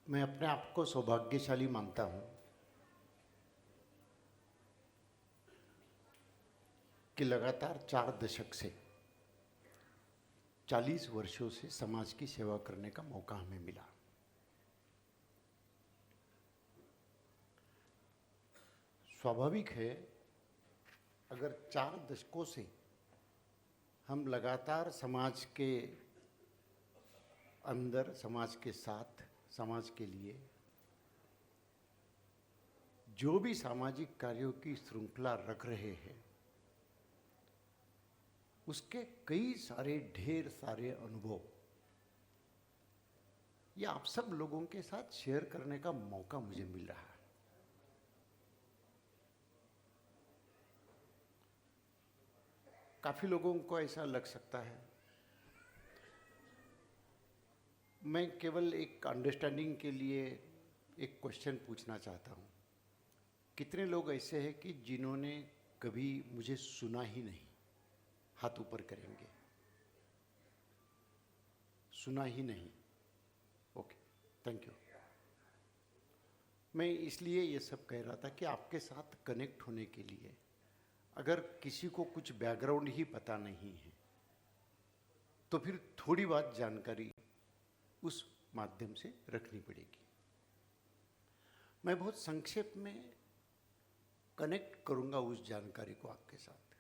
मैं अपने आप को सौभाग्यशाली मानता हूँ कि लगातार 4 दशक से 40 वर्षों से समाज की सेवा करने का मौका हमें मिला। स्वाभाविक है, अगर 4 दशकों से हम लगातार समाज के अंदर, समाज के साथ, समाज के लिए जो भी सामाजिक कार्यों की श्रृंखला रख रहे हैं, उसके कई सारे ढेर सारे अनुभव ये आप सब लोगों के साथ शेयर करने का मौका मुझे मिल रहा है। काफी लोगों को ऐसा लग सकता है, मैं केवल एक अंडरस्टैंडिंग के लिए एक क्वेश्चन पूछना चाहता हूँ। कितने लोग ऐसे हैं कि जिन्होंने कभी मुझे सुना ही नहीं? हाथ ऊपर करेंगे। सुना ही नहीं। Okay, thank you. मैं इसलिए ये सब कह रहा था कि आपके साथ कनेक्ट होने के लिए अगर किसी को कुछ बैकग्राउंड ही पता नहीं है तो फिर थोड़ी बहुत जानकारी उस माध्यम से रखनी पड़ेगी। मैं बहुत संक्षेप में कनेक्ट करूंगा उस जानकारी को आपके साथ।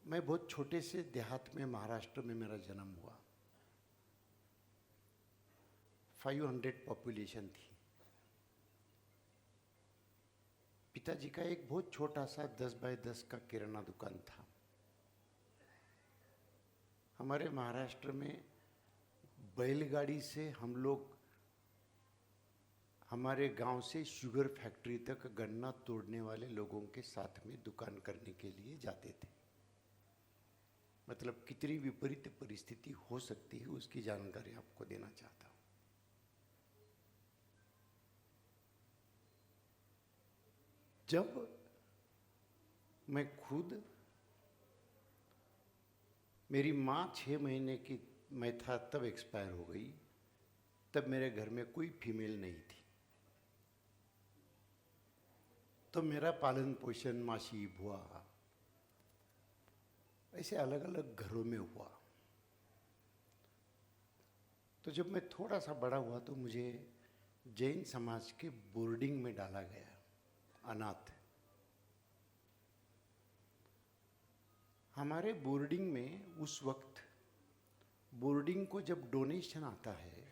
मैं बहुत छोटे से देहात में महाराष्ट्र में मेरा जन्म हुआ। 500 पॉपुलेशन थी। पिताजी का एक बहुत छोटा सा 10 बाय 10 का किराना दुकान था। हमारे महाराष्ट्र में बैलगाड़ी से हम लोग हमारे गांव से शुगर फैक्ट्री तक गन्ना तोड़ने वाले लोगों के साथ में दुकान करने के लिए जाते थे। मतलब कितनी विपरीत परिस्थिति हो सकती है उसकी जानकारी आपको देना चाहता हूं। जब मैं खुद, मेरी माँ 6 महीने की मैं था तब एक्सपायर हो गई, तब मेरे घर में कोई फीमेल नहीं थी। तो मेरा पालन पोषण मासी, बुआ, ऐसे अलग अलग घरों में हुआ। तो जब मैं थोड़ा सा बड़ा हुआ तो मुझे जैन समाज के बोर्डिंग में डाला गया, अनाथ। हमारे बोर्डिंग में उस वक्त बोर्डिंग को जब डोनेशन आता है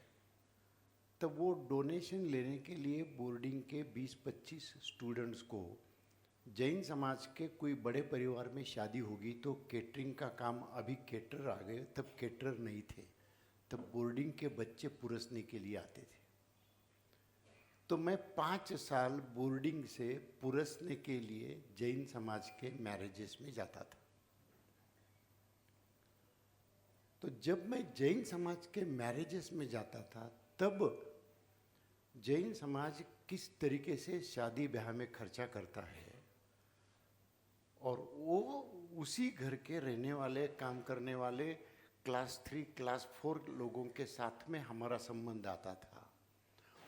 तब वो डोनेशन लेने के लिए बोर्डिंग के 20-25 स्टूडेंट्स को, जैन समाज के कोई बड़े परिवार में शादी होगी तो केटरिंग का काम, अभी केटर आ गए, तब केटर नहीं थे, तब बोर्डिंग के बच्चे पुरसने के लिए आते थे। तो मैं 5 साल बोर्डिंग से पुरसने के लिए जैन समाज के मैरिजेस में जाता था। तो जब मैं जैन समाज के मैरिजेस में जाता था तब जैन समाज किस तरीके से शादी ब्याह में खर्चा करता है और वो उसी घर के रहने वाले, काम करने वाले क्लास 3, क्लास 4 लोगों के साथ में हमारा संबंध आता था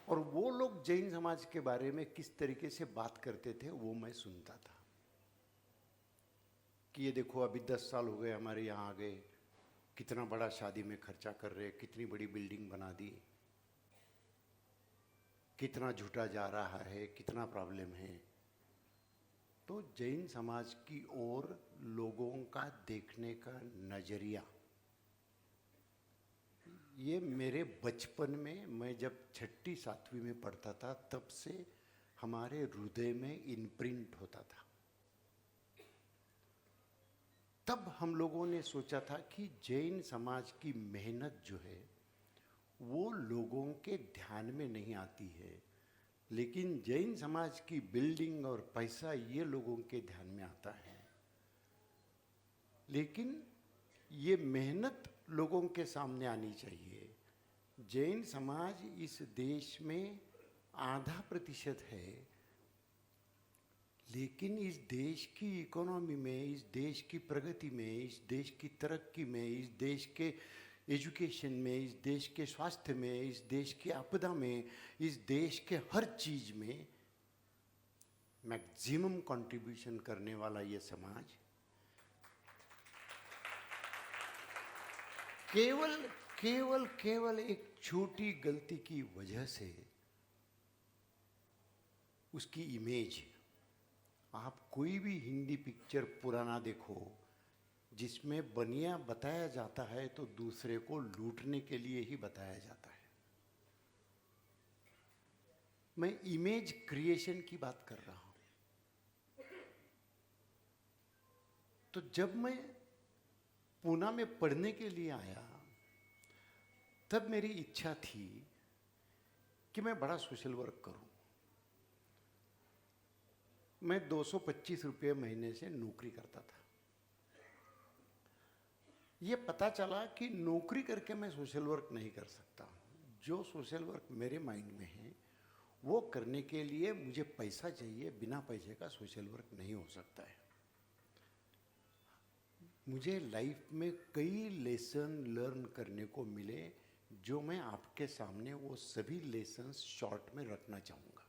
और वो लोग जैन समाज के बारे में किस तरीके से बात करते थे वो मैं सुनता था कि ये देखो अभी 10 साल हो गए हमारे यहाँ आ गए, कितना बड़ा शादी में खर्चा कर रहे, कितनी बड़ी बिल्डिंग बना दी, कितना झूठा जा रहा है, कितना प्रॉब्लम है। तो जैन समाज की ओर लोगों का देखने का नजरिया, ये मेरे बचपन में, मैं जब 6ठी 7वीं में पढ़ता था तब से हमारे हृदय में इनप्रिंट होता था। तब हम लोगों ने सोचा था कि जैन समाज की मेहनत जो है वो लोगों के ध्यान में नहीं आती है, लेकिन जैन समाज की बिल्डिंग और पैसा ये लोगों के ध्यान में आता है। लेकिन ये मेहनत लोगों के सामने आनी चाहिए। जैन समाज इस देश में आधा प्रतिशत है, लेकिन इस देश की इकोनॉमी में, इस देश की प्रगति में, इस देश की तरक्की में, इस देश के एजुकेशन में, इस देश के स्वास्थ्य में, इस देश की आपदा में, इस देश के हर चीज में मैक्सिमम कंट्रीब्यूशन करने वाला ये समाज केवल केवल केवल एक छोटी गलती की वजह से उसकी इमेज, आप कोई भी हिंदी पिक्चर पुराना देखो जिसमें बनिया बताया जाता है तो दूसरे को लूटने के लिए ही बताया जाता है। मैं इमेज क्रिएशन की बात कर रहा हूं। तो जब मैं पूना में पढ़ने के लिए आया तब मेरी इच्छा थी कि मैं बड़ा सोशल वर्क करूं। मैं 225 रुपये महीने से नौकरी करता था। ये पता चला कि नौकरी करके मैं सोशल वर्क नहीं कर सकता। जो सोशल वर्क मेरे माइंड में है वो करने के लिए मुझे पैसा चाहिए, बिना पैसे का सोशल वर्क नहीं हो सकता है। मुझे लाइफ में कई लेसन लर्न करने को मिले जो मैं आपके सामने वो सभी लेसन्स शॉर्ट में रखना चाहूँगा।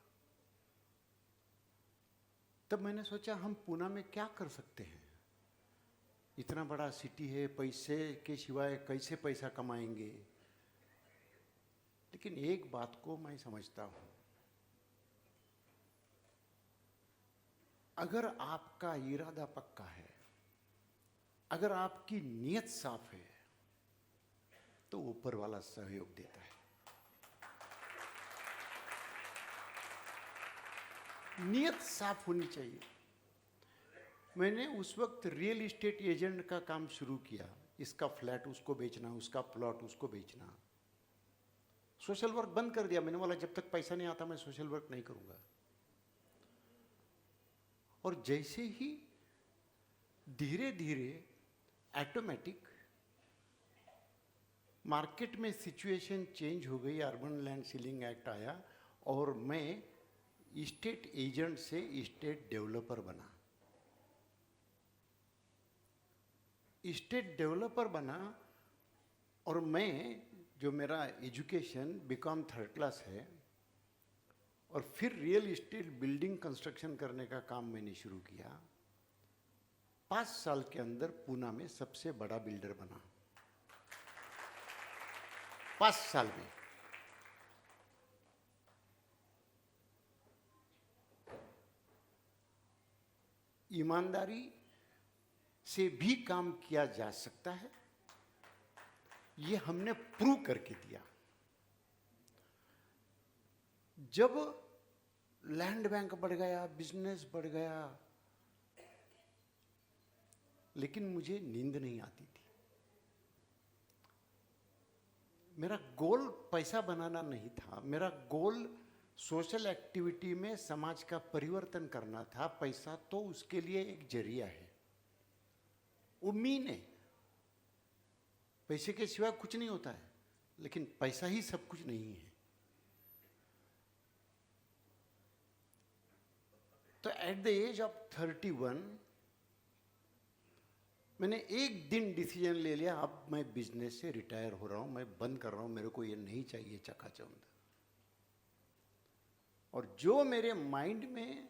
तब मैंने सोचा हम पूना में क्या कर सकते हैं, इतना बड़ा सिटी है, पैसे के सिवाय कैसे पैसा कमाएंगे। लेकिन एक बात को मैं समझता हूँ, अगर आपका इरादा पक्का है, अगर आपकी नीयत साफ है तो ऊपर वाला सहयोग देता है। नीयत साफ होनी चाहिए। मैंने उस वक्त रियल एस्टेट एजेंट का काम शुरू किया। इसका फ्लैट उसको बेचना, उसका प्लॉट उसको बेचना। सोशल वर्क बंद कर दिया। मैंने बोला जब तक पैसा नहीं आता मैं सोशल वर्क नहीं करूंगा। और जैसे ही धीरे धीरे ऑटोमेटिक मार्केट में सिचुएशन चेंज हो गई, अर्बन लैंड सीलिंग एक्ट आया और मैं स्टेट एजेंट से स्टेट डेवलपर बना। स्टेट डेवलपर बना और मैं, जो मेरा एजुकेशन बीकॉम 3rd क्लास है, और फिर रियल एस्टेट बिल्डिंग कंस्ट्रक्शन करने का काम मैंने शुरू किया। 5 साल के अंदर पूना में सबसे बड़ा बिल्डर बना। 5 साल में। ईमानदारी से भी काम किया जा सकता है, ये हमने प्रूव करके दिया। जब लैंड बैंक बढ़ गया, बिजनेस बढ़ गया, लेकिन मुझे नींद नहीं आती थी। मेरा गोल पैसा बनाना नहीं था। मेरा गोल सोशल एक्टिविटी में समाज का परिवर्तन करना था। पैसा तो उसके लिए एक जरिया है, वो मीन है। पैसे के सिवा कुछ नहीं होता है, लेकिन पैसा ही सब कुछ नहीं है। तो एट द एज ऑफ 31 मैंने एक दिन डिसीजन ले लिया, अब मैं बिजनेस से रिटायर हो रहा हूं, मैं बंद कर रहा हूं, मेरे को ये नहीं चाहिए चकाचौंध। और जो मेरे माइंड में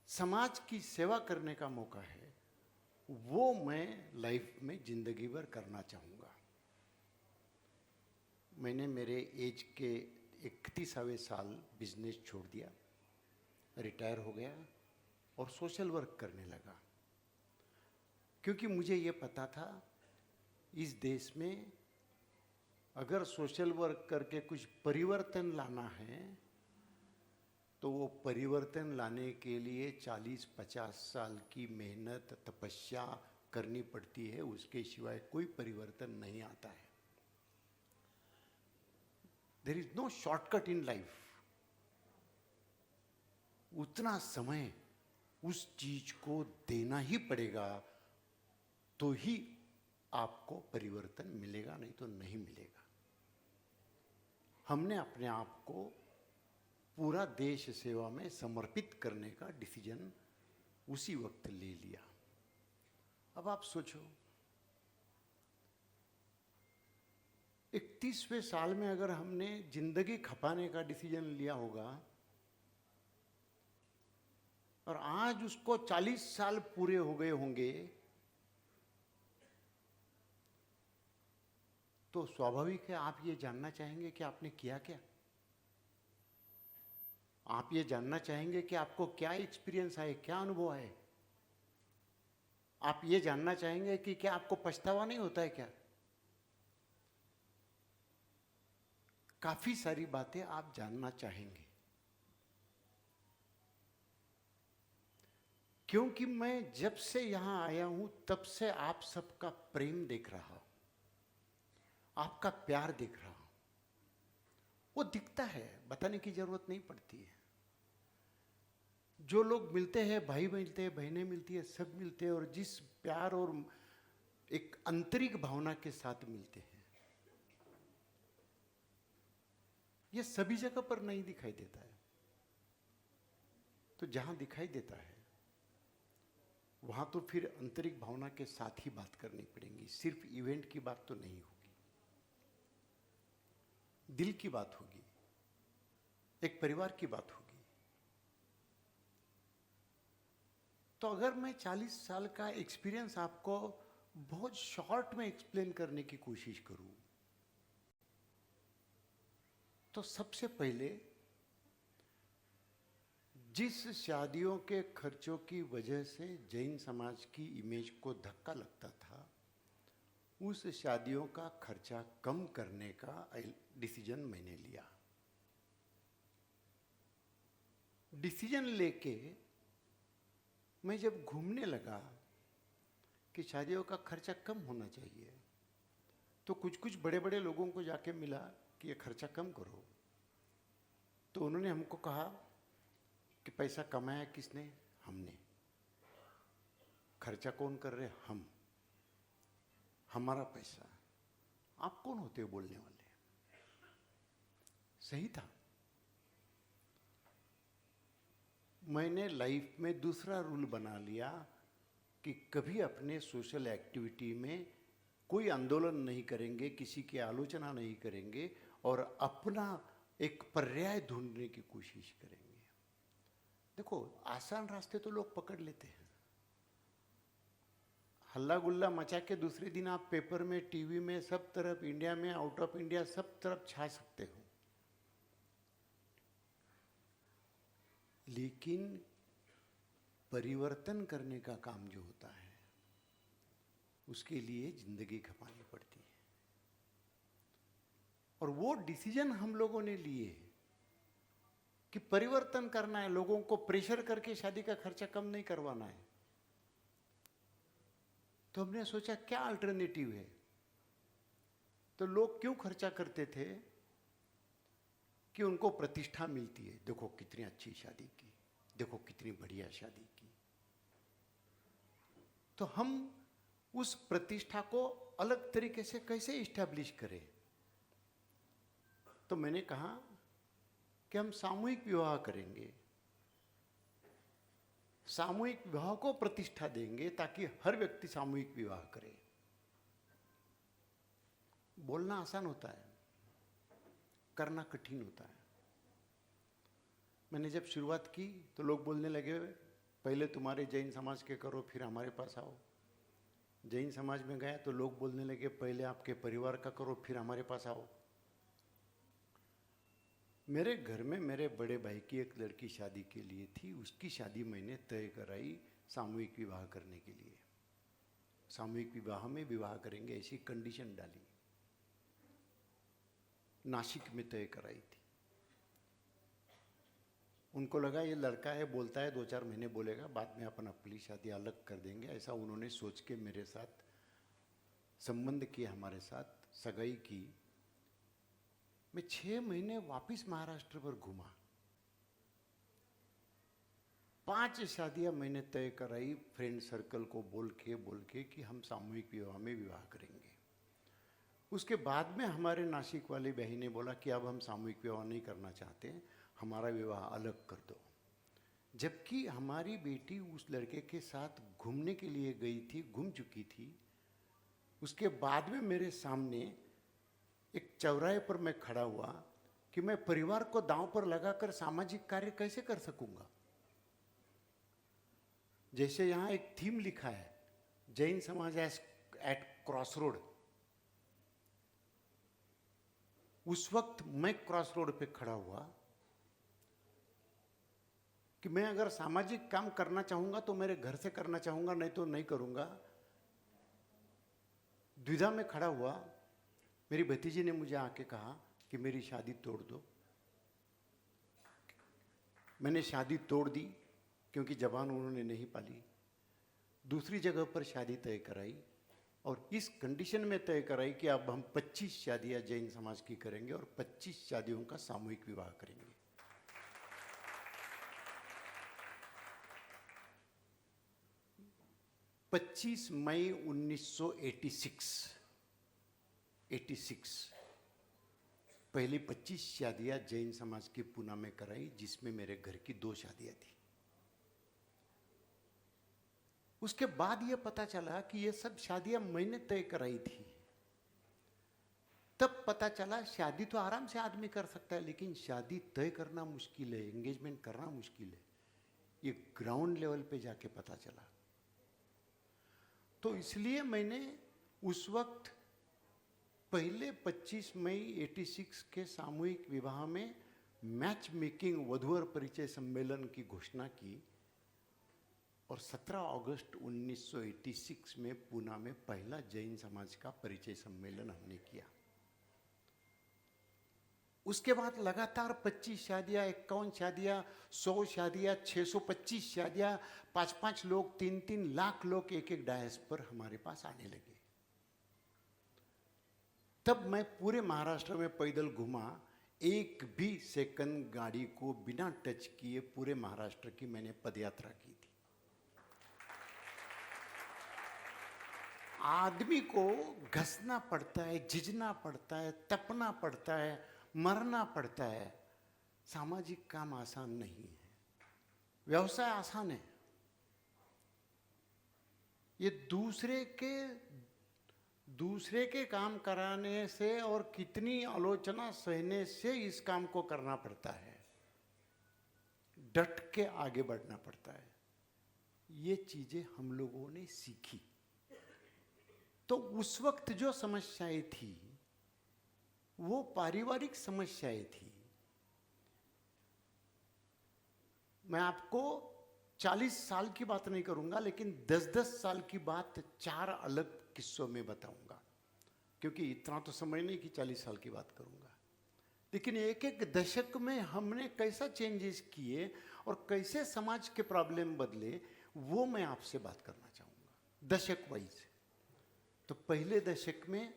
समाज की सेवा करने का मौका है वो मैं लाइफ में जिंदगी भर करना चाहूँगा। मैंने मेरे एज के 31वें साल बिजनेस छोड़ दिया, रिटायर हो गया और सोशल वर्क करने लगा। क्योंकि मुझे ये पता था इस देश में अगर सोशल वर्क करके कुछ परिवर्तन लाना है तो वो परिवर्तन लाने के लिए 40-50 साल की मेहनत, तपस्या करनी पड़ती है। उसके सिवाय कोई परिवर्तन नहीं आता है। There is no shortcut in life. उतना समय उस चीज को देना ही पड़ेगा तो ही आपको परिवर्तन मिलेगा, नहीं तो नहीं मिलेगा। हमने अपने आप को पूरा देश सेवा में समर्पित करने का डिसीजन उसी वक्त ले लिया। अब आप सोचो, 31वें साल में अगर हमने जिंदगी खपाने का डिसीजन लिया होगा और आज उसको 40 साल पूरे हो गए होंगे, तो स्वाभाविक है आप ये जानना चाहेंगे कि आपने किया क्या। आप ये जानना चाहेंगे कि आपको क्या एक्सपीरियंस आए, क्या अनुभव आए। आप ये जानना चाहेंगे कि क्या आपको पछतावा नहीं होता है क्या। काफी सारी बातें आप जानना चाहेंगे, क्योंकि मैं जब से यहां आया हूं तब से आप सबका प्रेम देख रहा हूं, आपका प्यार देख रहा हूं। वो दिखता है, बताने की जरूरत नहीं पड़ती है। जो लोग मिलते हैं, भाई मिलते हैं, बहनें मिलती है, सब मिलते हैं, और जिस प्यार और एक आंतरिक भावना के साथ मिलते हैं, ये सभी जगह पर नहीं दिखाई देता है। तो जहां दिखाई देता है वहां तो फिर आंतरिक भावना के साथ ही बात करनी पड़ेगी, सिर्फ इवेंट की बात तो नहीं होगी, दिल की बात होगी, एक परिवार की बात होगी। तो अगर मैं 40 साल का एक्सपीरियंस आपको बहुत शॉर्ट में एक्सप्लेन करने की कोशिश करूं, तो सबसे पहले जिस शादियों के खर्चों की वजह से जैन समाज की इमेज को धक्का लगता था, उस शादियों का खर्चा कम करने का डिसीजन मैंने लिया। डिसीजन लेके मैं जब घूमने लगा कि शादियों का खर्चा कम होना चाहिए, तो कुछ कुछ बड़े बड़े लोगों को जाके मिला कि ये खर्चा कम करो। तो उन्होंने हमको कहा कि पैसा कमाया किसने? हमने। खर्चा कौन कर रहे? हम। हमारा पैसा। आप कौन होते हो बोलने वाले? सही था। मैंने लाइफ में दूसरा रूल बना लिया कि कभी अपने सोशल एक्टिविटी में कोई आंदोलन नहीं करेंगे, किसी की आलोचना नहीं करेंगे, और अपना एक पर्याय ढूंढने की कोशिश करेंगे। देखो, आसान रास्ते तो लोग पकड़ लेते हैं, हल्ला गुल्ला मचा के दूसरे दिन आप पेपर में, टीवी में, सब तरफ, इंडिया में, आउट ऑफ इंडिया, सब तरफ छा सकते हो। लेकिन परिवर्तन करने का काम जो होता है, उसके लिए जिंदगी खपानी पड़ती है। और वो डिसीजन हम लोगों ने लिए कि परिवर्तन करना है, लोगों को प्रेशर करके शादी का खर्चा कम नहीं करवाना है। तो हमने सोचा क्या अल्टरनेटिव है। तो लोग क्यों खर्चा करते थे? कि उनको प्रतिष्ठा मिलती है, देखो कितनी अच्छी शादी की, देखो कितनी बढ़िया शादी की। तो हम उस प्रतिष्ठा को अलग तरीके से कैसे इस्टेब्लिश करें? तो मैंने कहा कि हम सामूहिक विवाह करेंगे, सामूहिक विवाह को प्रतिष्ठा देंगे ताकि हर व्यक्ति सामूहिक विवाह करे। बोलना आसान होता है, करना कठिन होता है। मैंने जब शुरुआत की तो लोग बोलने लगे, पहले तुम्हारे जैन समाज के करो, फिर हमारे पास आओ। जैन समाज में गया तो लोग बोलने लगे, पहले आपके परिवार का करो, फिर हमारे पास आओ। मेरे घर में मेरे बड़े भाई की एक लड़की शादी के लिए थी, उसकी शादी मैंने तय कराई सामूहिक विवाह करने के लिए। सामूहिक विवाह में विवाह करेंगे ऐसी कंडीशन डाली, नासिक में तय कराई थी। उनको लगा ये लड़का है, बोलता है 2-4 महीने बोलेगा, बाद में अपन अपनी शादी अलग कर देंगे, ऐसा उन्होंने सोच के मेरे साथ संबंध किया, हमारे साथ सगाई की। मैं 6 महीने वापिस महाराष्ट्र पर घूमा, 5 शादियां मैंने तय कराई, फ्रेंड सर्कल को बोल के कि हम सामूहिक विवाह में विवाह करेंगे। उसके बाद में हमारे नासिक वाले बहन ने बोला कि अब हम सामूहिक विवाह नहीं करना चाहते, हमारा विवाह अलग कर दो। जबकि हमारी बेटी उस लड़के के साथ घूमने के लिए गई थी, घूम चुकी थी। उसके बाद में मेरे सामने एक चौराहे पर मैं खड़ा हुआ कि मैं परिवार को दांव पर लगाकर सामाजिक कार्य कैसे कर सकूंगा। जैसे यहाँ एक थीम लिखा है, जैन समाज एट क्रॉसरोड। उस वक्त मैं क्रॉस रोड पे खड़ा हुआ कि मैं अगर सामाजिक काम करना चाहूंगा तो मेरे घर से करना चाहूंगा, नहीं तो नहीं करूंगा। द्विधा में खड़ा हुआ। मेरी भतीजी ने मुझे आके कहा कि मेरी शादी तोड़ दो। मैंने शादी तोड़ दी क्योंकि जबान उन्होंने नहीं पाली। दूसरी जगह पर शादी तय कराई और इस कंडीशन में तय कराई कि अब हम 25 शादियां जैन समाज की करेंगे और 25 शादियों का सामूहिक विवाह करेंगे। 25 मई 1986 पहली 25 शादियां जैन समाज की पूना में कराई, जिसमें मेरे घर की 2 शादियां थी। उसके बाद यह पता चला कि ये सब शादियां मैंने तय कराई थी। तब पता चला शादी तो आराम से आदमी कर सकता है, लेकिन शादी तय करना मुश्किल है, एंगेजमेंट करना मुश्किल है। ये ग्राउंड लेवल पे जाके पता चला। तो इसलिए मैंने उस वक्त पहले 25 मई 86 के सामूहिक विवाह में मैच मेकिंग वधूवर परिचय सम्मेलन की घोषणा की और 17 अगस्त 1986 में पूना में पहला जैन समाज का परिचय सम्मेलन हमने किया। उसके बाद लगातार 25 शादियां, 51 शादियां, 100 शादियां, 625 शादियां, 5-5 लोग, 3-3 लाख लोग एक डायस पर हमारे पास आने लगे। तब मैं पूरे महाराष्ट्र में पैदल घूमा, एक भी सेकंड गाड़ी को बिना टच किए पूरे महाराष्ट्र की मैंने पदयात्रा की थी। आदमी को घसना पड़ता है, झिझना पड़ता है, तपना पड़ता है, मरना पड़ता है। सामाजिक काम आसान नहीं है, व्यवसाय आसान है। ये दूसरे के काम कराने से और कितनी आलोचना सहने से इस काम को करना पड़ता है, डट के आगे बढ़ना पड़ता है। ये चीजें हम लोगों ने सीखी। तो उस वक्त जो समस्याएं थी वो पारिवारिक समस्याएं थी। मैं आपको 40 साल की बात नहीं करूंगा, लेकिन 10-10 साल की बात 4 अलग किस्सों में बताऊंगा, क्योंकि इतना तो समय नहीं कि 40 साल की बात करूंगा। लेकिन एक दशक में हमने कैसा चेंजेस किए और कैसे समाज के प्रॉब्लम बदले, वो मैं आपसे बात करना चाहूंगा दशक वाइज। तो पहले दशक में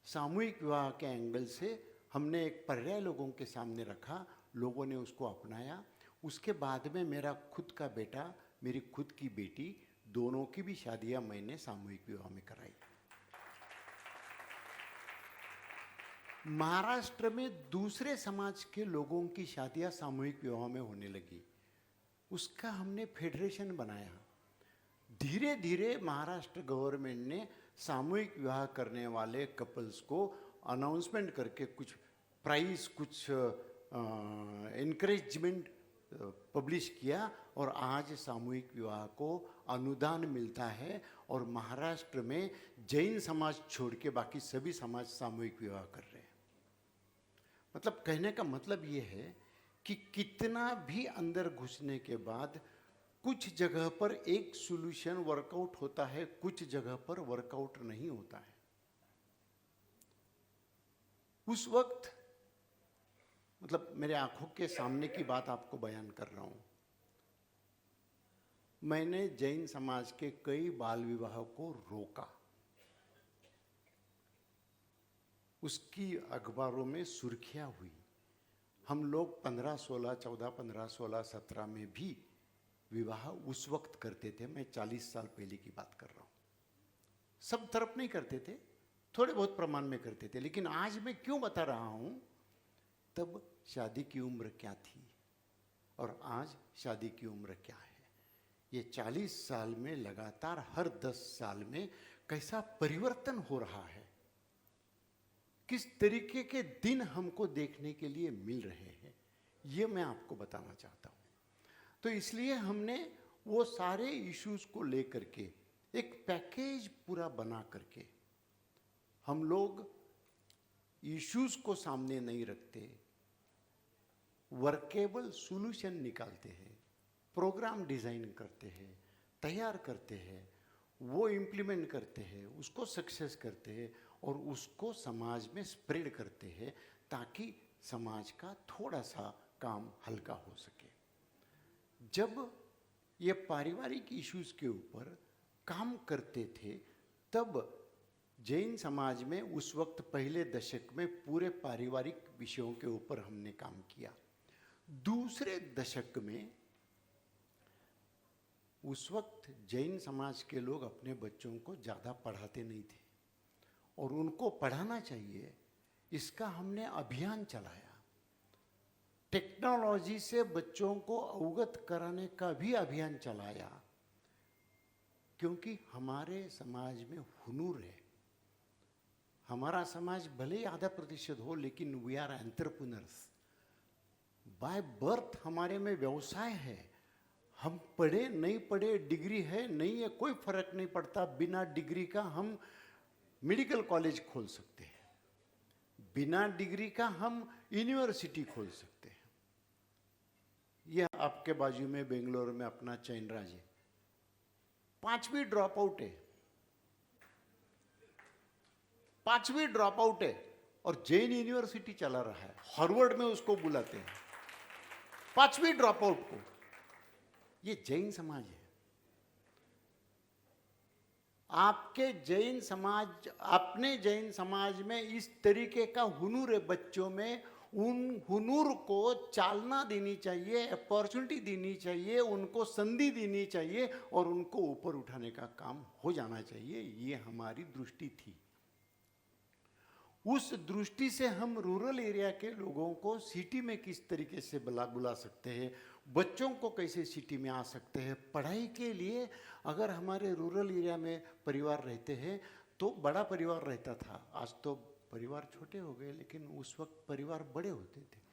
सामूहिक विवाह के एंगल से हमने एक पर्याय लोगों के सामने रखा, लोगों ने उसको अपनाया। उसके बाद में मेरा खुद का बेटा, मेरी खुद की बेटी, दोनों की भी शादियां मैंने सामूहिक विवाह में कराई। महाराष्ट्र में दूसरे समाज के लोगों की शादियां सामूहिक विवाह में होने लगी। उसका हमने फेडरेशन बनाया। धीरे धीरे महाराष्ट्र गवर्नमेंट ने सामूहिक विवाह करने वाले कपल्स को अनाउंसमेंट करके कुछ प्राइज, कुछ एनकरेजमेंट पब्लिश किया और आज सामूहिक विवाह को अनुदान मिलता है और महाराष्ट्र में जैन समाज छोड़ के बाकी सभी समाज सामूहिक विवाह कर रहे हैं। मतलब कहने का मतलब ये है कि कितना भी अंदर घुसने के बाद कुछ जगह पर एक सॉल्यूशन वर्कआउट होता है, कुछ जगह पर वर्कआउट नहीं होता है। उस वक्त मतलब मेरे आंखों के सामने की बात आपको बयान कर रहा हूं। मैंने जैन समाज के कई बाल विवाह को रोका। उसकी अखबारों में सुर्खियां हुई। हम लोग 15-16, 14-15-16, 17 में भी विवाह उस वक्त करते थे। मैं 40 साल पहले की बात कर रहा हूं। सब तरफ नहीं करते थे, थोड़े बहुत प्रमाण में करते थे। लेकिन आज मैं क्यों बता रहा हूं, तब शादी की उम्र क्या थी, और आज शादी की उम्र क्या है। ये 40 साल में लगातार हर 10 साल में कैसा परिवर्तन हो रहा है, किस तरीके के दिन हमको देखने के लिए मिल रहे हैं, ये मैं आपको बताना चाहता हूँ। तो इसलिए हमने वो सारे इश्यूज को लेकर के एक पैकेज पूरा बना करके, हम लोग इश्यूज को सामने नहीं रखते, वर्केबल सॉल्यूशन निकालते हैं, प्रोग्राम डिजाइन करते हैं, तैयार करते हैं, वो इम्प्लीमेंट करते हैं, उसको सक्सेस करते हैं और उसको समाज में स्प्रेड करते हैं ताकि समाज का थोड़ा सा काम हल्का हो सके। जब ये पारिवारिक इश्यूज के ऊपर काम करते थे तब जैन समाज में उस वक्त पहले दशक में पूरे पारिवारिक विषयों के ऊपर हमने काम किया। दूसरे दशक में उस वक्त जैन समाज के लोग अपने बच्चों को ज़्यादा पढ़ाते नहीं थे और उनको पढ़ाना चाहिए, इसका हमने अभियान चलाया। टेक्नोलॉजी से बच्चों को अवगत कराने का भी अभियान चलाया, क्योंकि हमारे समाज में हुनूर है। हमारा समाज भले ही 0.5% हो, लेकिन we are entrepreneurs by birth. हमारे में व्यवसाय है। हम पढ़े नहीं पढ़े, डिग्री है नहीं है, कोई फर्क नहीं पड़ता। बिना डिग्री का हम मेडिकल कॉलेज खोल सकते हैं, बिना डिग्री का हम यूनिवर्सिटी खोल सकते हैं। यह आपके बाजू में बेंगलोर में अपना चैनराज है, 5वीं ड्रॉप आउट है, 5वीं ड्रॉप आउट है और जैन यूनिवर्सिटी चला रहा है। हार्वर्ड में उसको बुलाते हैं 5वीं ड्रॉप आउट को। ये जैन समाज है। आपके जैन समाज, अपने जैन समाज में इस तरीके का हुनूर है बच्चों में, उन हुनूर को चालना देनी चाहिए, अपॉर्चुनिटी देनी चाहिए, उनको संधि देनी चाहिए और उनको ऊपर उठाने का काम हो जाना चाहिए। ये हमारी दृष्टि थी। उस दृष्टि से हम रूरल एरिया के लोगों को सिटी में किस तरीके से बुला सकते हैं, बच्चों को कैसे सिटी में आ सकते हैं पढ़ाई के लिए। अगर हमारे रूरल एरिया में परिवार रहते हैं तो बड़ा परिवार रहता था, आज तो परिवार छोटे हो गए, लेकिन उस वक्त परिवार बड़े होते थे।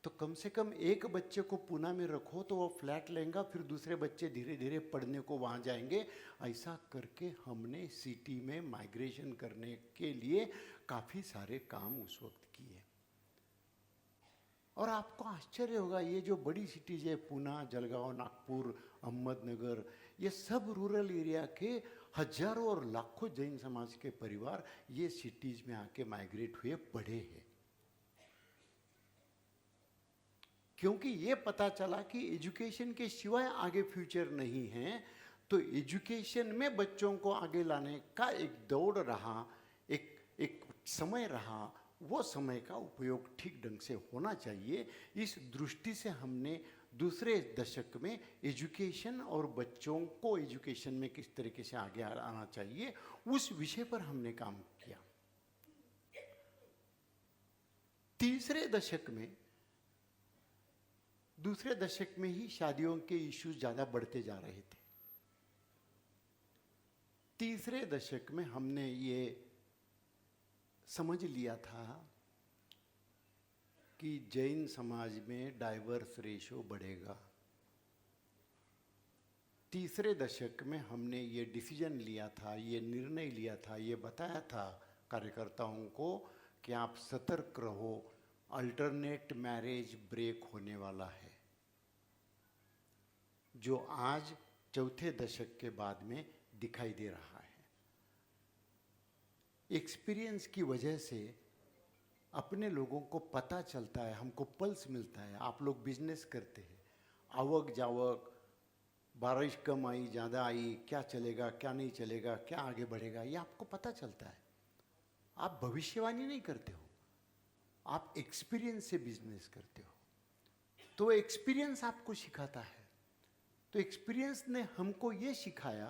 तो कम से कम एक बच्चे को पूना में रखो तो वो फ्लैट लेंगे, फिर दूसरे बच्चे धीरे धीरे पढ़ने को वहाँ जाएंगे। ऐसा करके हमने सिटी में माइग्रेशन करने के लिए काफ़ी सारे काम उस वक्त किए। और आपको आश्चर्य होगा, ये जो बड़ी सिटीज है, पूना, जलगांव, नागपुर, अहमदनगर, ये सब रूरल एरिया के हजारों और लाखों जैन समाज के परिवार ये सिटीज में आके माइग्रेट हुए, पढ़े हैं। क्योंकि ये पता चला कि एजुकेशन के सिवाय आगे फ्यूचर नहीं है। तो एजुकेशन में बच्चों को आगे लाने का एक दौड़ रहा, एक समय रहा, वो समय का उपयोग ठीक ढंग से होना चाहिए। इस दृष्टि से हमने दूसरे दशक में एजुकेशन और बच्चों को एजुकेशन में किस तरीके से आगे आना चाहिए, उस विषय पर हमने काम किया। तीसरे दशक में, दूसरे दशक में ही शादियों के इश्यूज ज़्यादा बढ़ते जा रहे थे। तीसरे दशक में हमने ये समझ लिया था कि जैन समाज में डाइवर्स रेशो बढ़ेगा। तीसरे दशक में हमने ये डिसीजन लिया था, ये निर्णय लिया था, ये बताया था कार्यकर्ताओं को कि आप सतर्क रहो, अल्टरनेट मैरिज ब्रेक होने वाला है, जो आज चौथे दशक के बाद में दिखाई दे रहा है। एक्सपीरियंस की वजह से अपने लोगों को पता चलता है, हमको पल्स मिलता है। आप लोग बिजनेस करते हैं, आवक जावक, बारिश कम आई ज़्यादा आई, क्या चलेगा क्या नहीं चलेगा, क्या आगे बढ़ेगा, ये आपको पता चलता है। आप भविष्यवाणी नहीं करते हो, आप एक्सपीरियंस से बिजनेस करते हो। तो एक्सपीरियंस आपको सिखाता है। तो एक्सपीरियंस ने हमको ये सिखाया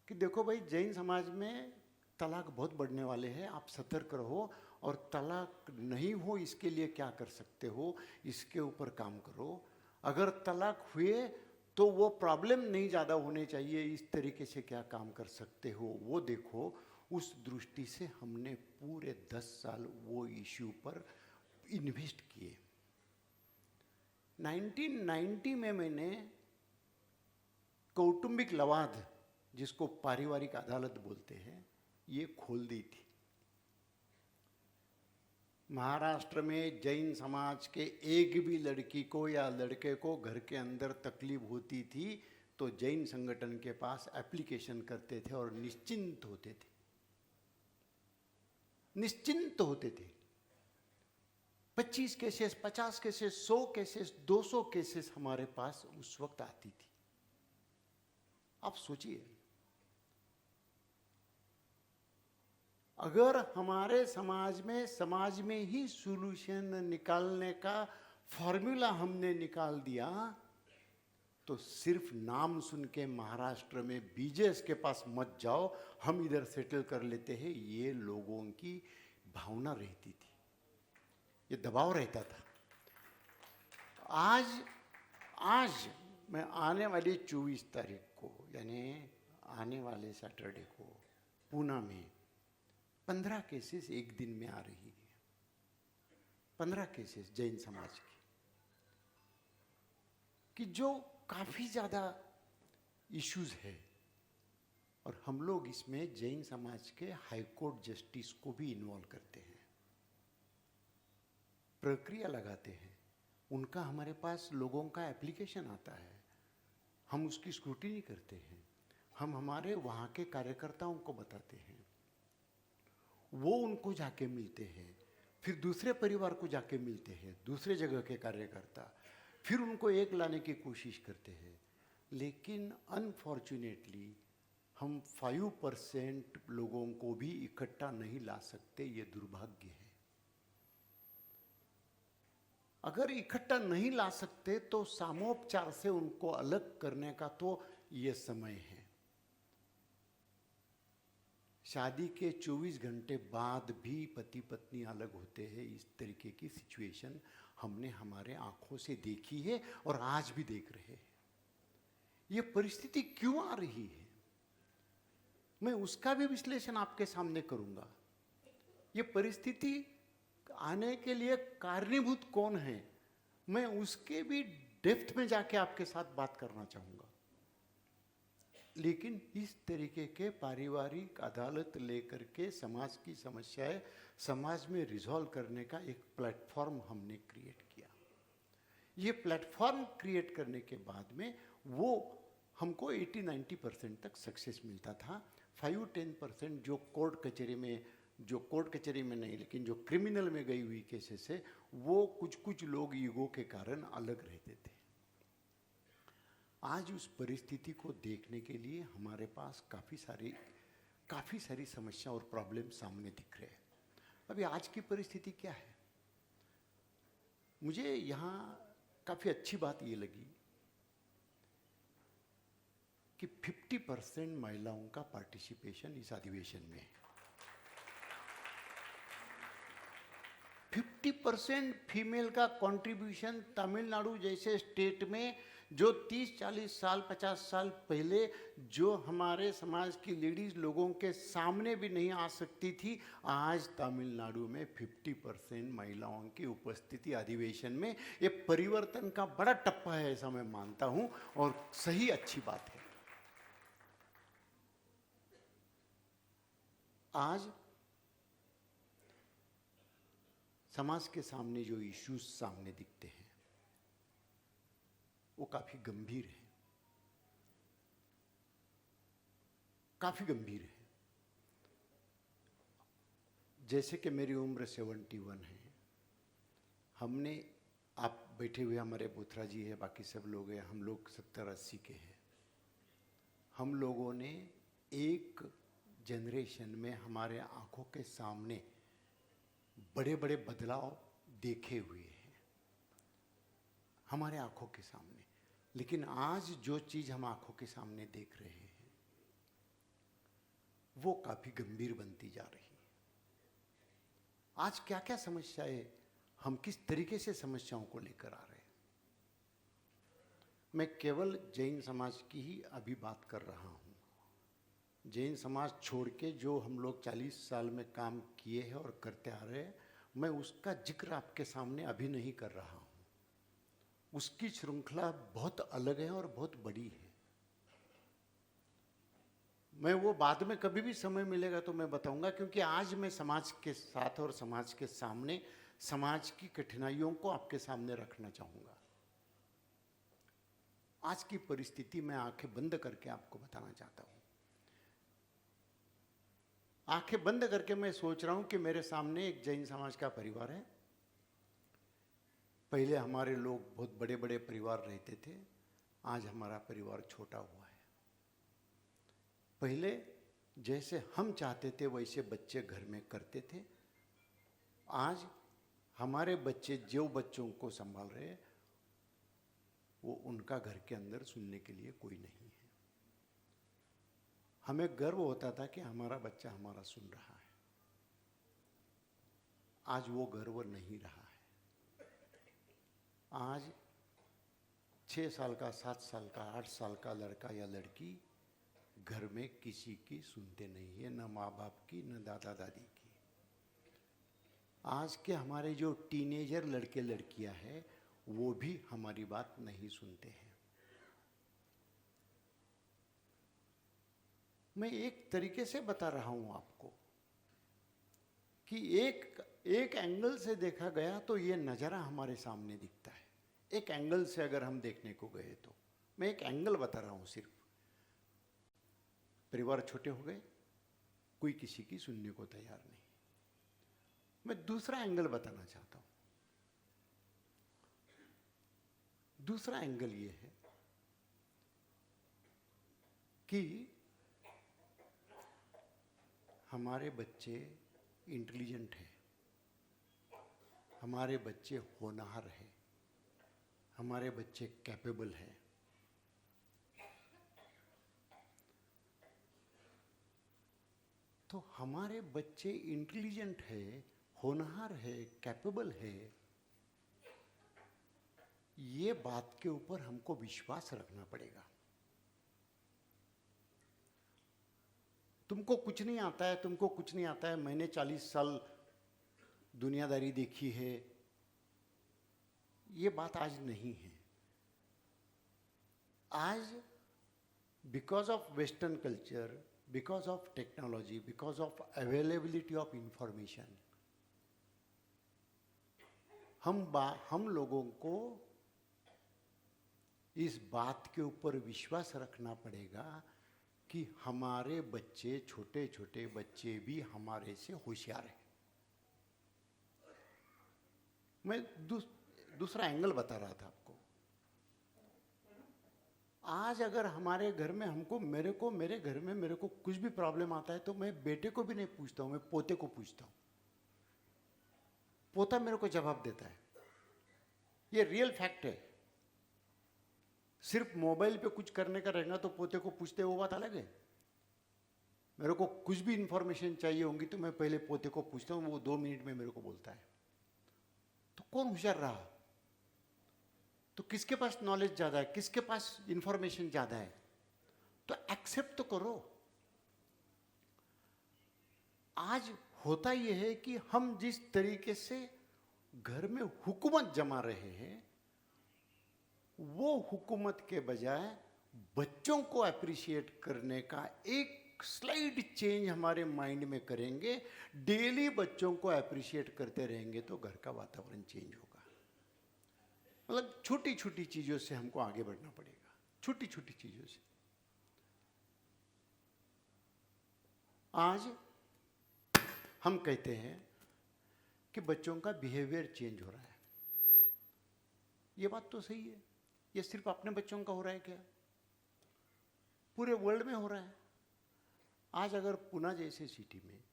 कि देखो भाई, जैन समाज में तलाक बहुत बढ़ने वाले हैं, आप सतर्क रहो और तलाक नहीं हो इसके लिए क्या कर सकते हो, इसके ऊपर काम करो। अगर तलाक हुए तो वो प्रॉब्लम नहीं ज़्यादा होने चाहिए, इस तरीके से क्या काम कर सकते हो वो देखो। उस दृष्टि से हमने पूरे 10 साल वो इश्यू पर इन्वेस्ट किए। 1990 में मैंने कौटुंबिक लवाद, जिसको पारिवारिक अदालत बोलते हैं, ये खोल दी थी। महाराष्ट्र में जैन समाज के एक भी लड़की को या लड़के को घर के अंदर तकलीफ होती थी तो जैन संगठन के पास एप्लीकेशन करते थे और निश्चिंत होते थे, निश्चिंत होते थे। 25 केसेस, 50 केसेस, 100 केसेस, 200 केसेस हमारे पास उस वक्त आती थी। आप सोचिए, अगर हमारे समाज में ही सॉल्यूशन निकालने का फॉर्मूला हमने निकाल दिया तो सिर्फ नाम सुन के महाराष्ट्र में बीजेएस के पास मत जाओ, हम इधर सेटल कर लेते हैं, ये लोगों की भावना रहती थी, ये दबाव रहता था। आज मैं आने वाली 24 तारीख को, यानी आने वाले सैटरडे को, पूना में 15 केसेस एक दिन में आ रही है। 15 केसेस जैन समाज की जो काफी ज्यादा इश्यूज है, और हम लोग इसमें जैन समाज के हाई कोर्ट जस्टिस को भी इन्वॉल्व करते हैं, प्रक्रिया लगाते हैं। उनका हमारे पास लोगों का एप्लीकेशन आता है, हम उसकी स्क्रूटिनी करते हैं, हम हमारे वहाँ के कार्यकर्ताओं को बताते हैं, वो उनको जाके मिलते हैं, फिर दूसरे परिवार को जाके मिलते हैं, दूसरे जगह के कार्यकर्ता, फिर उनको एक लाने की कोशिश करते हैं। लेकिन अनफॉर्चुनेटली हम 5% लोगों को भी इकट्ठा नहीं ला सकते, ये दुर्भाग्य है। अगर इकट्ठा नहीं ला सकते तो सामोपचार से उनको अलग करने का तो ये समय है। शादी के 24 घंटे बाद भी पति पत्नी अलग होते हैं, इस तरीके की सिचुएशन हमने हमारे आंखों से देखी है और आज भी देख रहे हैं। ये परिस्थिति क्यों आ रही है, मैं उसका भी विश्लेषण आपके सामने करूंगा। ये परिस्थिति आने के लिए कारणीभूत कौन है, मैं उसके भी डेप्थ में जाके आपके साथ बात करना चाहूंगा। लेकिन इस तरीके के पारिवारिक अदालत लेकर के समाज की समस्याएं समाज में रिजॉल्व करने का एक प्लेटफॉर्म हमने क्रिएट किया। ये प्लेटफॉर्म क्रिएट करने के बाद में वो हमको 80-90% तक सक्सेस मिलता था। 5-10% जो कोर्ट कचहरी में नहीं, लेकिन जो क्रिमिनल में गई हुई केसेस है, वो कुछ लोग ईगो के कारण अलग रहते थे। आज उस परिस्थिति को देखने के लिए हमारे पास काफ़ी सारी समस्या और प्रॉब्लम सामने दिख रहे हैं। अभी आज की परिस्थिति क्या है, मुझे यहाँ काफ़ी अच्छी बात ये लगी कि 50% महिलाओं का पार्टिसिपेशन इस अधिवेशन में है। 50% फीमेल का कंट्रीब्यूशन तमिलनाडु जैसे स्टेट में, जो 30-40 साल 50 साल पहले जो हमारे समाज की लेडीज लोगों के सामने भी नहीं आ सकती थी, आज तमिलनाडु में 50% महिलाओं की उपस्थिति अधिवेशन में, ये परिवर्तन का बड़ा टप्पा है, ऐसा मैं मानता हूं और सही अच्छी बात है। आज समाज के सामने जो इश्यूज सामने दिखते हैं वो काफी गंभीर है, काफी गंभीर है। जैसे कि मेरी उम्र 71 है, हमने, आप बैठे हुए हमारे बोथरा जी है, बाकी सब लोग हैं, हम लोग 70-80 के हैं। हम लोगों ने एक जनरेशन में हमारे आंखों के सामने बड़े बड़े बदलाव देखे हुए हैं, हमारे आंखों के सामने। लेकिन आज जो चीज हम आंखों के सामने देख रहे हैं वो काफी गंभीर बनती जा रही है। आज क्या क्या समस्याएं, हम किस तरीके से समस्याओं को लेकर आ रहे हैं। मैं केवल जैन समाज की ही अभी बात कर रहा हूँ। जैन समाज छोड़ के जो हम लोग 40 साल में काम किए हैं और करते आ रहे हैं, मैं उसका जिक्र आपके सामने अभी नहीं कर रहा हूँ। उसकी श्रृंखला बहुत अलग है और बहुत बड़ी है। मैं वो बाद में कभी भी समय मिलेगा तो मैं बताऊंगा, क्योंकि आज मैं समाज के साथ और समाज के सामने समाज की कठिनाइयों को आपके सामने रखना चाहूंगा। आज की परिस्थिति में आंखें बंद करके आपको बताना चाहता हूं। आंखें बंद करके मैं सोच रहा हूं कि मेरे सामने एक जैन समाज का परिवार है। पहले हमारे लोग बहुत बड़े बड़े परिवार रहते थे, आज हमारा परिवार छोटा हुआ है। पहले जैसे हम चाहते थे वैसे बच्चे घर में करते थे। आज हमारे बच्चे जो बच्चों को संभाल रहे हैं, वो उनका घर के अंदर सुनने के लिए कोई नहीं है। हमें गर्व होता था कि हमारा बच्चा हमारा सुन रहा है। आज वो गर्व नहीं रहा है। आज 6 साल का, 7 साल का, 8 साल का लड़का या लड़की घर में किसी की सुनते नहीं है, न माँ बाप की, न दादा दादी की। आज के हमारे जो टीनेजर लड़के लड़कियां हैं, वो भी हमारी बात नहीं सुनते हैं। मैं एक तरीके से बता रहा हूं आपको कि एक एंगल से देखा गया तो ये नज़ारा हमारे सामने दिखता है। एक एंगल से अगर हम देखने को गए तो मैं एक एंगल बता रहा हूं सिर्फ। परिवार छोटे हो गए, कोई किसी की सुनने को तैयार नहीं। मैं दूसरा एंगल बताना चाहता हूं। दूसरा एंगल ये है कि हमारे बच्चे इंटेलिजेंट हैं, हमारे बच्चे होनहार हैं, हमारे बच्चे कैपेबल हैं। तो हमारे बच्चे इंटेलिजेंट है, होनहार है, कैपेबल है, ये बात के ऊपर हमको विश्वास रखना पड़ेगा। तुमको कुछ नहीं आता है, तुमको कुछ नहीं आता है, मैंने 40 साल दुनियादारी देखी है, ये बात आज नहीं है। आज because of western culture, because of technology, because of availability of information, हम लोगों को इस बात के ऊपर विश्वास रखना पड़ेगा कि हमारे बच्चे, छोटे छोटे बच्चे भी हमारे से होशियार हैं। मैं दूसरा एंगल बता रहा था आपको। आज अगर हमारे घर में मेरे घर में मेरे को कुछ भी प्रॉब्लम आता है तो मैं बेटे को भी नहीं पूछता हूं, मैं पोते को पूछता हूं। पोता मेरे को जवाब देता है। ये रियल फैक्ट है। सिर्फ मोबाइल पे कुछ करने का रहेगा तो पोते को पूछते, वो बात अलग है। मेरे को कुछ भी इंफॉर्मेशन चाहिए होंगी तो मैं पहले पोते को पूछता हूं, वो 2 मिनट में मेरे को बोलता है। तो कौन होशियार रहा? तो किसके पास नॉलेज ज्यादा है, किसके पास इंफॉर्मेशन ज्यादा है? तो एक्सेप्ट तो करो। आज होता यह है कि हम जिस तरीके से घर में हुकूमत जमा रहे हैं, वो हुकूमत के बजाय बच्चों को अप्रिशिएट करने का एक स्लाइड चेंज हमारे माइंड में करेंगे, डेली बच्चों को अप्रिशिएट करते रहेंगे तो घर का वातावरण चेंज होगा। मतलब छोटी छोटी चीजों से हमको आगे बढ़ना पड़ेगा, छोटी छोटी चीजों से। आज हम कहते हैं कि बच्चों का बिहेवियर चेंज हो रहा है। ये बात तो सही है। ये सिर्फ अपने बच्चों का हो रहा है क्या? पूरे वर्ल्ड में हो रहा है। आज अगर पुणे जैसे सिटी में,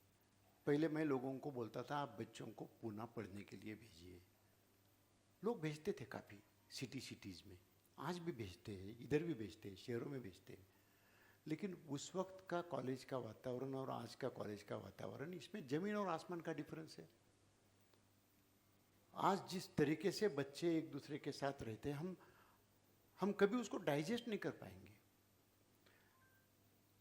पहले मैं लोगों को बोलता था आप बच्चों को पुणे पढ़ने के लिए भेजिए। लोग भेजते थे काफ़ी सिटीज़ में, आज भी भेजते हैं, इधर भी भेजते हैं, शहरों में भेजते हैं। लेकिन उस वक्त का कॉलेज का वातावरण और आज का कॉलेज का वातावरण, इसमें ज़मीन और आसमान का डिफरेंस है। आज जिस तरीके से बच्चे एक दूसरे के साथ रहते हैं, हम कभी उसको डाइजेस्ट नहीं कर पाएंगे।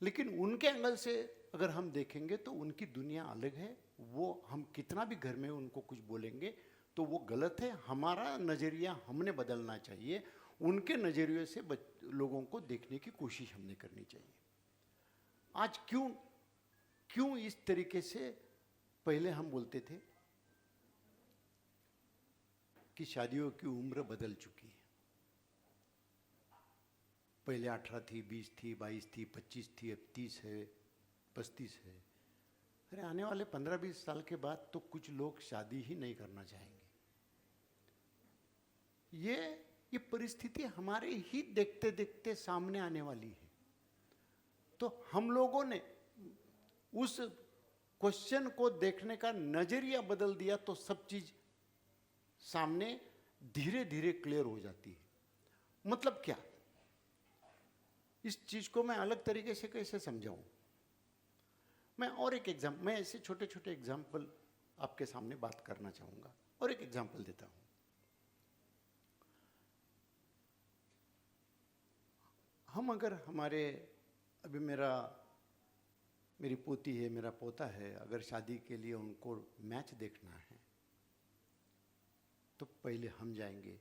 लेकिन उनके एंगल से अगर हम देखेंगे तो उनकी दुनिया अलग है। वो हम कितना भी घर में उनको कुछ बोलेंगे तो वो गलत है। हमारा नज़रिया हमने बदलना चाहिए, उनके नज़रिए से लोगों को देखने की कोशिश हमने करनी चाहिए। आज क्यों इस तरीके से पहले हम बोलते थे कि शादियों की उम्र बदल चुकी है। पहले 18 थी, 20 थी, 22 थी, 25 थी, अब 30 है, 35 है। अरे आने वाले 15-20 साल के बाद तो कुछ लोग शादी ही नहीं करना चाहेंगे। ये परिस्थिति हमारे ही देखते देखते सामने आने वाली है। तो हम लोगों ने उस क्वेश्चन को देखने का नजरिया बदल दिया तो सब चीज सामने धीरे धीरे क्लियर हो जाती है। मतलब क्या, इस चीज को मैं अलग तरीके से कैसे समझाऊं? मैं ऐसे छोटे छोटे एग्जाम्पल आपके सामने बात करना चाहूंगा और एक एग्जाम्पल देता हूं। हम अगर अभी मेरी पोती है, मेरा पोता है, अगर शादी के लिए उनको मैच देखना है तो पहले हम जाएंगे,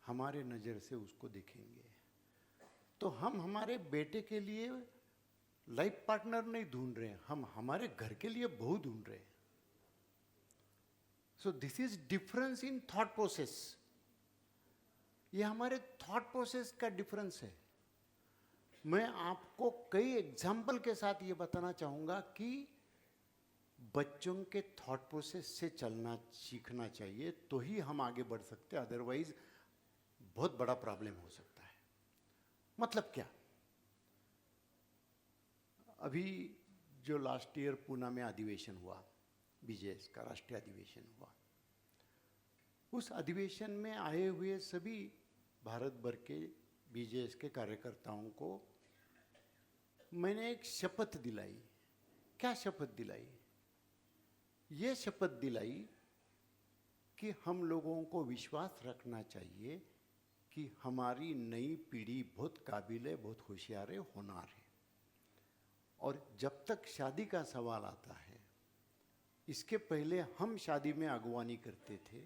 हमारे नज़र से उसको देखेंगे। तो हम हमारे बेटे के लिए लाइफ पार्टनर नहीं ढूंढ रहे हैं, हम हमारे घर के लिए बहू ढूंढ रहे हैं। So this is difference in thought process. ये हमारे थॉट प्रोसेस का डिफरेंस है। मैं आपको कई एग्जाम्पल के साथ ये बताना चाहूंगा कि बच्चों के थॉट प्रोसेस से चलना सीखना चाहिए, तो ही हम आगे बढ़ सकते हैं। अदरवाइज बहुत बड़ा प्रॉब्लम हो सकता है। मतलब क्या, अभी जो लास्ट ईयर पूना में अधिवेशन हुआ, बीजेएस का राष्ट्रीय अधिवेशन हुआ, उस अधिवेशन में आए हुए सभी भारत भर के बीजेएस के कार्यकर्ताओं को मैंने एक शपथ दिलाई। क्या शपथ दिलाई? ये शपथ दिलाई कि हम लोगों को विश्वास रखना चाहिए कि हमारी नई पीढ़ी बहुत काबिल है, बहुत होशियार है, होनहार है। और जब तक शादी का सवाल आता है, इसके पहले हम शादी में अगवानी करते थे।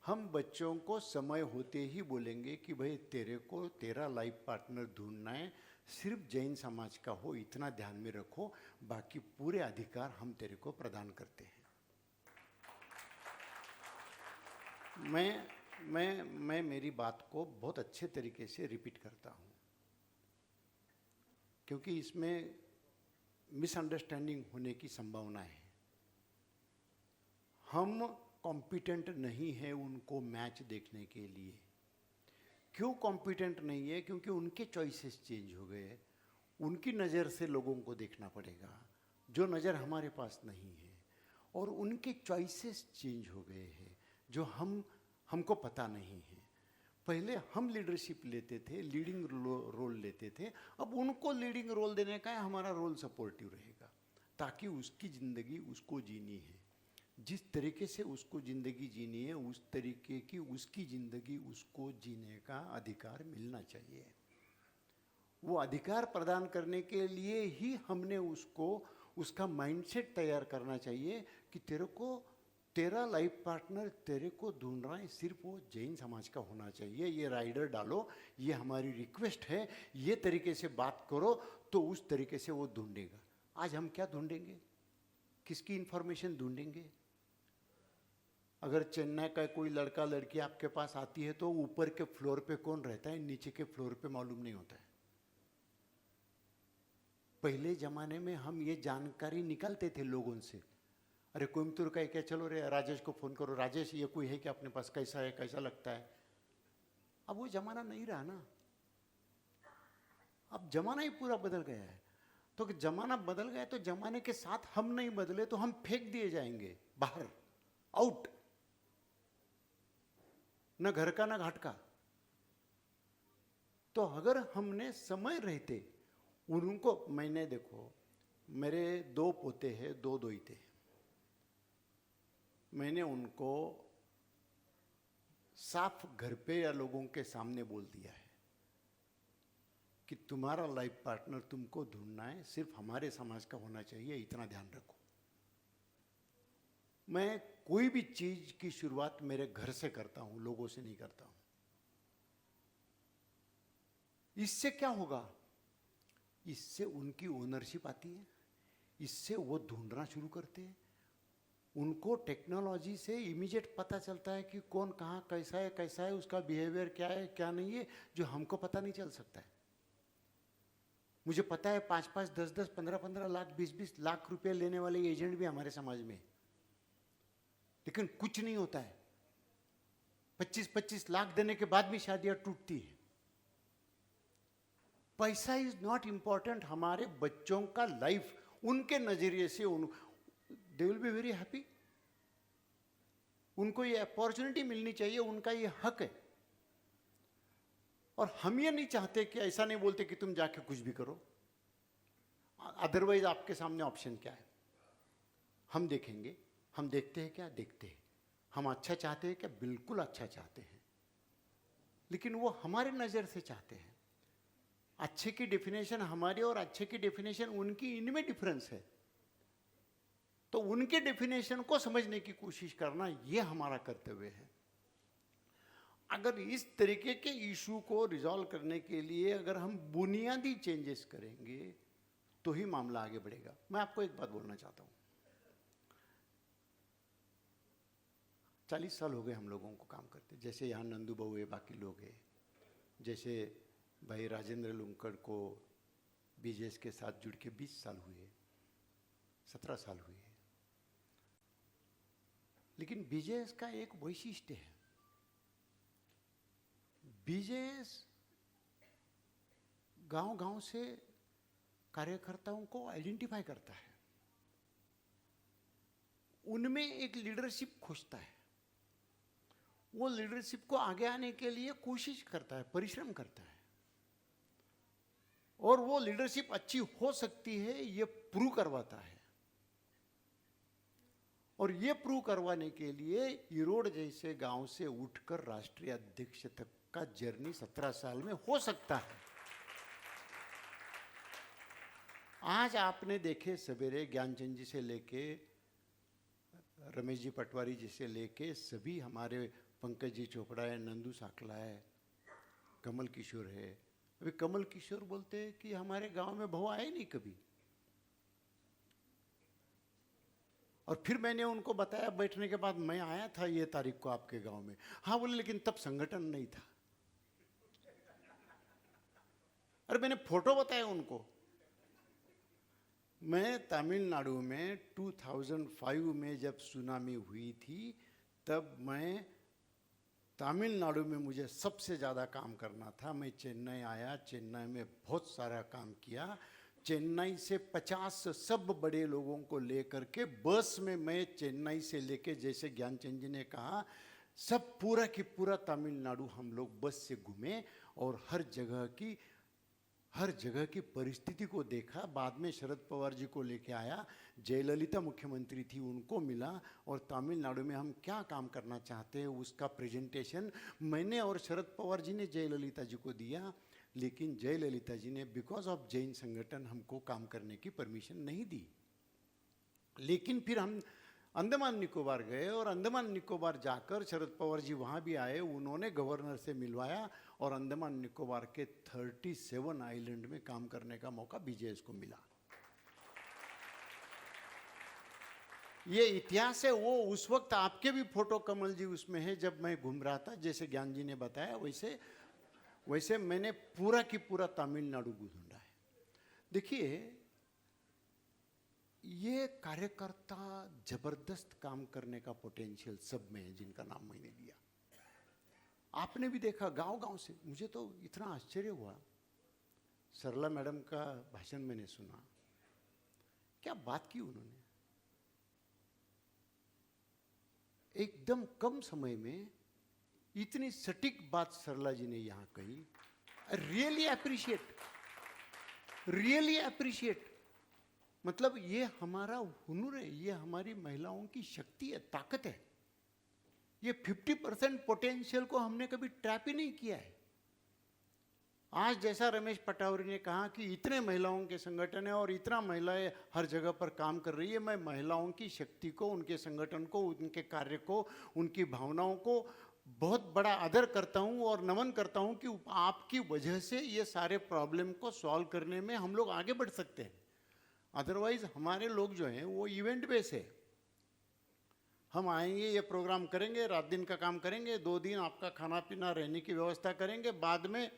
हम बच्चों को समय होते ही बोलेंगे कि भाई तेरे को तेरा लाइफ पार्टनर ढूंढना है, सिर्फ जैन समाज का हो, इतना ध्यान में रखो, बाकी पूरे अधिकार हम तेरे को प्रदान करते हैं। मैं मेरी बात को बहुत अच्छे तरीके से रिपीट करता हूँ, क्योंकि इसमें मिसअंडरस्टैंडिंग होने की संभावना है। हम कॉम्पिटेंट नहीं है उनको मैच देखने के लिए। क्यों कॉम्पिटेंट नहीं है? क्योंकि उनके चॉइसेस चेंज हो गए। उनकी नज़र से लोगों को देखना पड़ेगा, जो नज़र हमारे पास नहीं है। और उनके चॉइसेस चेंज हो गए हैं, जो हमको पता नहीं है। पहले हम लीडरशिप लेते थे, लीडिंग रोल लेते थे। अब उनको लीडिंग रोल देने का है, हमारा रोल सपोर्टिव रहेगा, ताकि उसकी ज़िंदगी उसको जीनी है। जिस तरीके से उसको ज़िंदगी जीनी है, उस तरीके की उसकी ज़िंदगी उसको जीने का अधिकार मिलना चाहिए। वो अधिकार प्रदान करने के लिए ही हमने उसका माइंडसेट तैयार करना चाहिए कि तेरा लाइफ पार्टनर तेरे को ढूंढ रहा है, सिर्फ वो जैन समाज का होना चाहिए। ये राइडर डालो, ये हमारी रिक्वेस्ट है, ये तरीके से बात करो, तो उस तरीके से वो ढूंढेगा। आज हम क्या ढूंढेंगे? किसकी इंफॉर्मेशन ढूंढेंगे? अगर चेन्नई का कोई लड़का लड़की आपके पास आती है तो ऊपर के फ्लोर पे कौन रहता है, नीचे के फ्लोर पे मालूम नहीं होता है। पहले जमाने में हम ये जानकारी निकालते थे लोगों से। अरे कोयम्बतूर का है क्या, चलो रे राजेश को फोन करो, राजेश ये कोई है क्या अपने पास, कैसा है, कैसा लगता है। अब वो जमाना नहीं रहा ना, अब जमाना ही पूरा बदल गया है। तो जमाना बदल गया तो जमाने के साथ हम नहीं बदले तो हम फेंक दिए जाएंगे बाहर, आउट, न घर का न घाट का। तो अगर हमने समय रहते उनको, मैंने देखो मेरे 2 पोते हैं, 2 दोहिते हैं, मैंने उनको साफ घर पे या लोगों के सामने बोल दिया है कि तुम्हारा लाइफ पार्टनर तुमको ढूंढना है, सिर्फ हमारे समाज का होना चाहिए, इतना ध्यान रखो। मैं कोई भी चीज की शुरुआत मेरे घर से करता हूं, लोगों से नहीं करता हूं। इससे क्या होगा? इससे उनकी ओनरशिप आती है, इससे वो ढूंढना शुरू करते हैं। उनको टेक्नोलॉजी से इमीडिएट पता चलता है कि कौन कहाँ कैसा है, उसका बिहेवियर क्या है क्या नहीं है, जो हमको पता नहीं चल सकता है। मुझे पता है 5-5, 10-10, 15-15 लाख, 20-20 लाख रुपए लेने वाले एजेंट भी हमारे समाज में, लेकिन कुछ नहीं होता है। 25-25 लाख देने के बाद भी शादियां टूटती है। पैसा इज नॉट इंपॉर्टेंट। हमारे बच्चों का लाइफ उनके नजरिए से they will be very happy. उनको ये अपॉर्चुनिटी मिलनी चाहिए, उनका ये हक है। और हम ये नहीं चाहते कि, ऐसा नहीं बोलते कि तुम जाके कुछ भी करो, अदरवाइज आपके सामने ऑप्शन क्या है, हम देखेंगे। हम देखते हैं क्या? देखते हैं। हम अच्छा चाहते हैं क्या? बिल्कुल अच्छा चाहते हैं, लेकिन वो हमारे नजर से चाहते हैं। अच्छे की डेफिनेशन हमारी और अच्छे की डेफिनेशन उनकी, इनमें डिफरेंस है। तो उनके डेफिनेशन को समझने की कोशिश करना ये हमारा कर्तव्य है। अगर इस तरीके के इशू को रिजॉल्व करने के लिए अगर हम बुनियादी चेंजेस करेंगे तो ही मामला आगे बढ़ेगा। मैं आपको एक बात बोलना चाहता हूं। 40 साल हो गए हम लोगों को काम करते, जैसे यहाँ नंदू बहू है, बाकी लोग हैं, जैसे भाई राजेंद्र लुंकड़ को बीजेएस के साथ जुड़ के 20 साल हुए, 17 साल हुए। लेकिन बीजेएस का एक वैशिष्ट्य है, बीजेएस गांव-गांव से कार्यकर्ताओं को आइडेंटिफाई करता है, उनमें एक लीडरशिप खोजता है, वो लीडरशिप को आगे आने के लिए कोशिश करता है, परिश्रम करता है, और वो लीडरशिप अच्छी हो सकती है ये प्रूव करवाता है। और ये प्रूव करवाने के लिए ईरोड जैसे गांव से उठकर राष्ट्रीय अध्यक्ष तक का जर्नी 17 साल में हो सकता है। आज आपने देखे सवेरे ज्ञानचंद जी से लेके रमेश जी पटवारी जी से लेके सभी, हमारे पंकज जी चोपड़ा है, नंदू साकला है, कमल किशोर है। अभी कमल किशोर बोलते हैं कि हमारे गांव में बहू आए नहीं कभी। और फिर मैंने उनको बताया बैठने के बाद, मैं आया था ये तारीख को आपके गांव में। हाँ बोले, लेकिन तब संगठन नहीं था। अरे मैंने फोटो बताया उनको। मैं तमिलनाडु में 2005 में जब सुनामी हुई थी, तब मैं तमिलनाडु में, मुझे सबसे ज़्यादा काम करना था। मैं चेन्नई आया, चेन्नई में बहुत सारा काम किया। चेन्नई से 50 सब बड़े लोगों को लेकर के बस में मैं चेन्नई से लेके, जैसे ज्ञानचंद जी ने कहा, सब पूरा की पूरा तमिलनाडु हम लोग बस से घूमे और हर जगह की परिस्थिति को देखा। बाद में शरद पवार जी को लेके आया, जयललिता मुख्यमंत्री थी, उनको मिला, और तमिलनाडु में हम क्या काम करना चाहते हैं उसका प्रेजेंटेशन मैंने और शरद पवार जी ने जयललिता जी को दिया। लेकिन जयललिता जी ने बिकॉज ऑफ जैन संगठन हमको काम करने की परमिशन नहीं दी। लेकिन फिर हम अंडमान निकोबार गए, और अंडमान निकोबार जाकर शरद पवार जी वहाँ भी आए, उन्होंने गवर्नर से मिलवाया, और अंडमान निकोबार के 37 आइलैंड में काम करने का मौका बीजेएस को मिला। ये इतिहास है। वो उस वक्त आपके भी फोटो कमल जी उसमें है, जब मैं घूम रहा था, जैसे ज्ञान जी ने बताया वैसे मैंने पूरा की पूरा तमिलनाडु ढूंढा है। देखिए, ये कार्यकर्ता जबरदस्त काम करने का पोटेंशियल सब में है, जिनका नाम मैंने लिया। आपने भी देखा गांव-गांव से। मुझे तो इतना आश्चर्य हुआ, सरला मैडम का भाषण मैंने सुना, क्या बात की उन्होंने। एकदम कम समय में इतनी सटीक बात सरला जी ने यहां कही। Really appreciate. मतलब ये हमारा हुनर है, ये हमारी महिलाओं की शक्ति है, ताकत है। ये 50% पोटेंशियल को हमने कभी ट्रैप ही नहीं किया है। आज जैसा रमेश पटावरी ने कहा कि इतने महिलाओं के संगठन है और इतना महिलाएं हर जगह पर काम कर रही है, मैं महिलाओं की शक्ति को, उनके संगठन को, उनके कार्य को, उनकी भावनाओं को बहुत बड़ा आदर करता हूं और नमन करता हूं कि आपकी वजह से ये सारे प्रॉब्लम को सॉल्व करने में हम लोग आगे बढ़ सकते हैं। अदरवाइज हमारे लोग जो हैं वो इवेंट बेस है। हम आएंगे, ये प्रोग्राम करेंगे, रात दिन का काम करेंगे, 2 दिन आपका खाना पीना रहने की व्यवस्था करेंगे, बाद में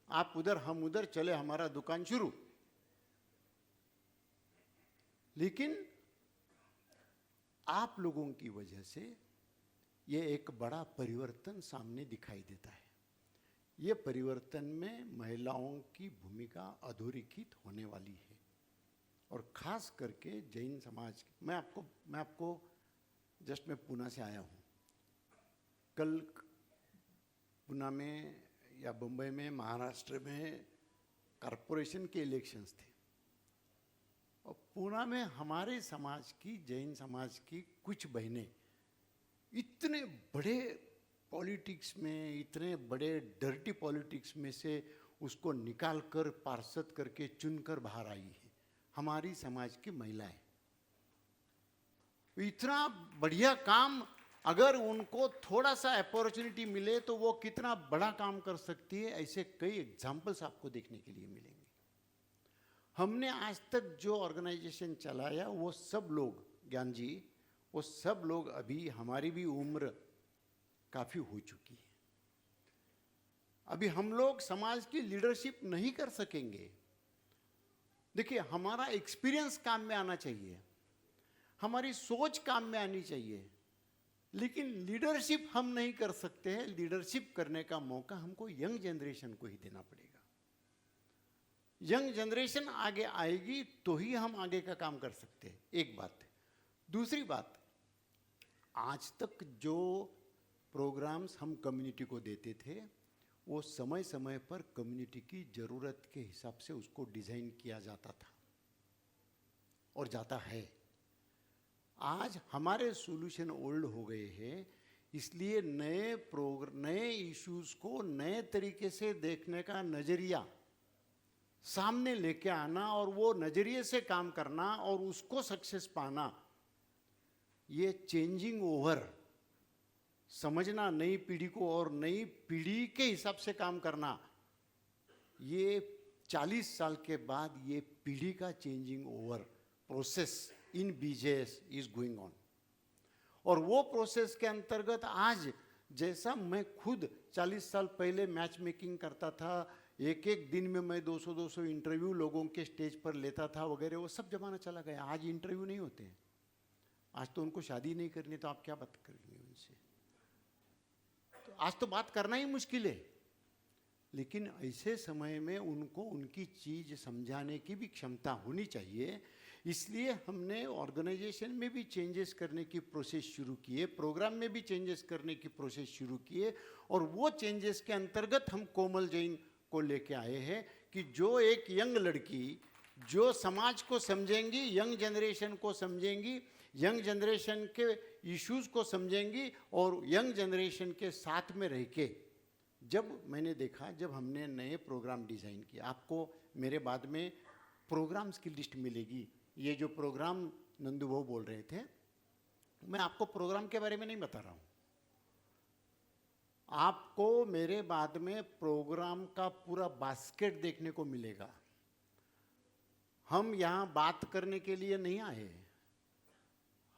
आप उधर हम उधर, चले हमारा दुकान शुरू। लेकिन आप लोगों की वजह से ये एक बड़ा परिवर्तन सामने दिखाई देता है। ये परिवर्तन में महिलाओं की भूमिका अधोरेखित होने वाली है और खास करके जैन समाज। मैं आपको जस्ट मैं पूना से आया हूँ। कल पूना में या बम्बई में, महाराष्ट्र में कॉरपोरेशन के इलेक्शंस थे और पूना में हमारे समाज की, जैन समाज की कुछ बहनें इतने बड़े पॉलिटिक्स में, इतने बड़े डर्टी पॉलिटिक्स में से उसको निकाल कर पार्षद करके चुनकर बाहर आई है। हमारी समाज की महिलाएं इतना बढ़िया काम, अगर उनको थोड़ा सा अपॉर्चुनिटी मिले तो वो कितना बड़ा काम कर सकती है। ऐसे कई एग्जाम्पल्स आपको देखने के लिए मिलेंगे। हमने आज तक जो ऑर्गेनाइजेशन चलाया वो सब लोग, ज्ञान जी, वो सब लोग अभी, हमारी भी उम्र काफी हो चुकी है। अभी हम लोग समाज की लीडरशिप नहीं कर सकेंगे। देखिए, हमारा एक्सपीरियंस काम में आना चाहिए, हमारी सोच काम में आनी चाहिए, लेकिन लीडरशिप हम नहीं कर सकते हैं। लीडरशिप करने का मौका हमको यंग जनरेशन को ही देना पड़ेगा। यंग जनरेशन आगे आएगी तो ही हम आगे का काम कर सकते हैं। एक बात है। दूसरी बात, आज तक जो प्रोग्राम्स हम कम्युनिटी को देते थे वो समय समय पर कम्युनिटी की ज़रूरत के हिसाब से उसको डिज़ाइन किया जाता था और जाता है। आज हमारे सॉल्यूशन ओल्ड हो गए हैं, इसलिए नए इश्यूज़ को नए तरीके से देखने का नज़रिया सामने लेके आना और वो नज़रिए से काम करना और उसको सक्सेस पाना, ये चेंजिंग ओवर समझना, नई पीढ़ी को और नई पीढ़ी के हिसाब से काम करना, ये 40 साल के बाद ये पीढ़ी का changing over process in BJS is going on. और वो प्रोसेस के अंतर्गत आज, जैसा मैं खुद 40 साल पहले मैच मेकिंग करता था, एक एक दिन में मैं 200-200 इंटरव्यू लोगों के स्टेज पर लेता था वगैरह, वो सब जमाना चला गया। आज इंटरव्यू नहीं होते हैं। आज तो उनको शादी नहीं करनी तो आप क्या बात करेंगे उनसे? तो आज तो बात करना ही मुश्किल है। लेकिन ऐसे समय में उनको उनकी चीज समझाने की भी क्षमता होनी चाहिए। इसलिए हमने ऑर्गेनाइजेशन में भी चेंजेस करने की प्रोसेस शुरू किए, प्रोग्राम में भी चेंजेस करने की प्रोसेस शुरू किए, और वो चेंजेस के अंतर्गत हम कोमल जैन को लेके आए हैं कि जो एक यंग लड़की जो समाज को समझेंगी, यंग जनरेशन को समझेंगी, यंग जनरेशन के इश्यूज़ को समझेंगी और यंग जनरेशन के साथ में रह के, जब मैंने देखा, जब हमने नए प्रोग्राम डिज़ाइन किए, आपको मेरे बाद में प्रोग्राम्स की लिस्ट मिलेगी। ये जो प्रोग्राम नंदू भाऊ बोल रहे थे, मैं आपको प्रोग्राम के बारे में नहीं बता रहा हूँ। आपको मेरे बाद में प्रोग्राम का पूरा बास्केट देखने को मिलेगा। हम यहाँ बात करने के लिए नहीं आए हैं,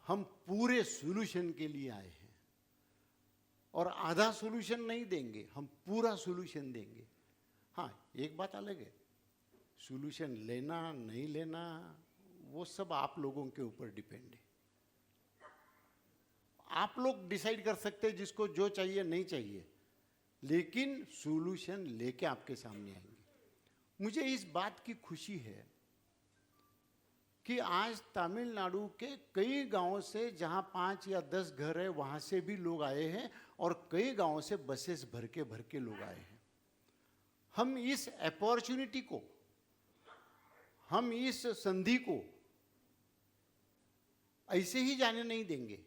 हम पूरे सॉल्यूशन के लिए आए हैं। और आधा सॉल्यूशन नहीं देंगे, हम पूरा सॉल्यूशन देंगे। हाँ, एक बात अलग है, सॉल्यूशन लेना नहीं लेना वो सब आप लोगों के ऊपर डिपेंड है। आप लोग डिसाइड कर सकते हैं जिसको जो चाहिए नहीं चाहिए, लेकिन सॉल्यूशन लेके आपके सामने आएंगे। मुझे इस बात की खुशी है कि आज तमिलनाडु के कई गांवों से, जहां 5 या 10 घर है, वहां से भी लोग आए हैं और कई गांवों से बसेस भर के लोग आए हैं। हम इस अपॉर्चुनिटी को, हम इस संधि को ऐसे ही जाने नहीं देंगे।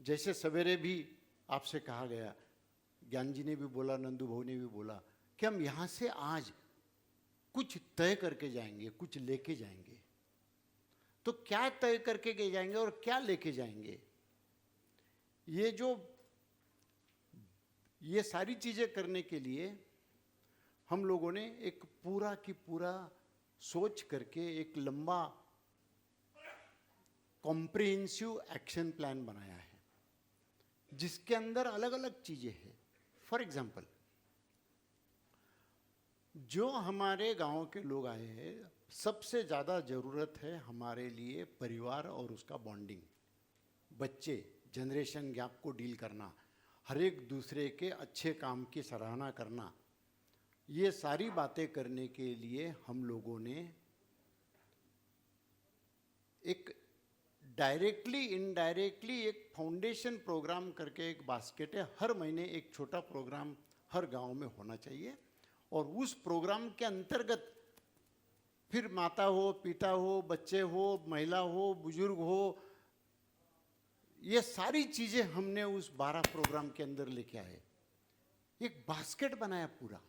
जैसे सवेरे भी आपसे कहा गया, ज्ञान जी ने भी बोला, नंदू भाऊ ने भी बोला कि हम यहाँ से आज कुछ तय करके जाएंगे, कुछ लेके जाएंगे। तो क्या तय करके के जाएंगे और क्या लेके जाएंगे? ये सारी चीजें करने के लिए हम लोगों ने एक पूरा की पूरा सोच करके एक लंबा कॉम्प्रिहेंसिव एक्शन प्लान बनाया है, जिसके अंदर अलग अलग चीजें हैं। फॉर एग्जाम्पल, जो हमारे गांव के लोग आए हैं, सबसे ज़्यादा ज़रूरत है हमारे लिए परिवार और उसका बॉन्डिंग, बच्चे, जनरेशन गैप को डील करना, हर एक दूसरे के अच्छे काम की सराहना करना। ये सारी बातें करने के लिए हम लोगों ने एक डायरेक्टली इनडायरेक्टली एक फाउंडेशन प्रोग्राम करके एक बास्केट है, हर महीने एक छोटा प्रोग्राम हर गांव में होना चाहिए। और उस प्रोग्राम के अंतर्गत फिर माता हो, पिता हो, बच्चे हो, महिला हो, बुजुर्ग हो, ये सारी चीजें हमने उस 12 प्रोग्राम के अंदर लेके आए, एक बास्केट बनाया पूरा।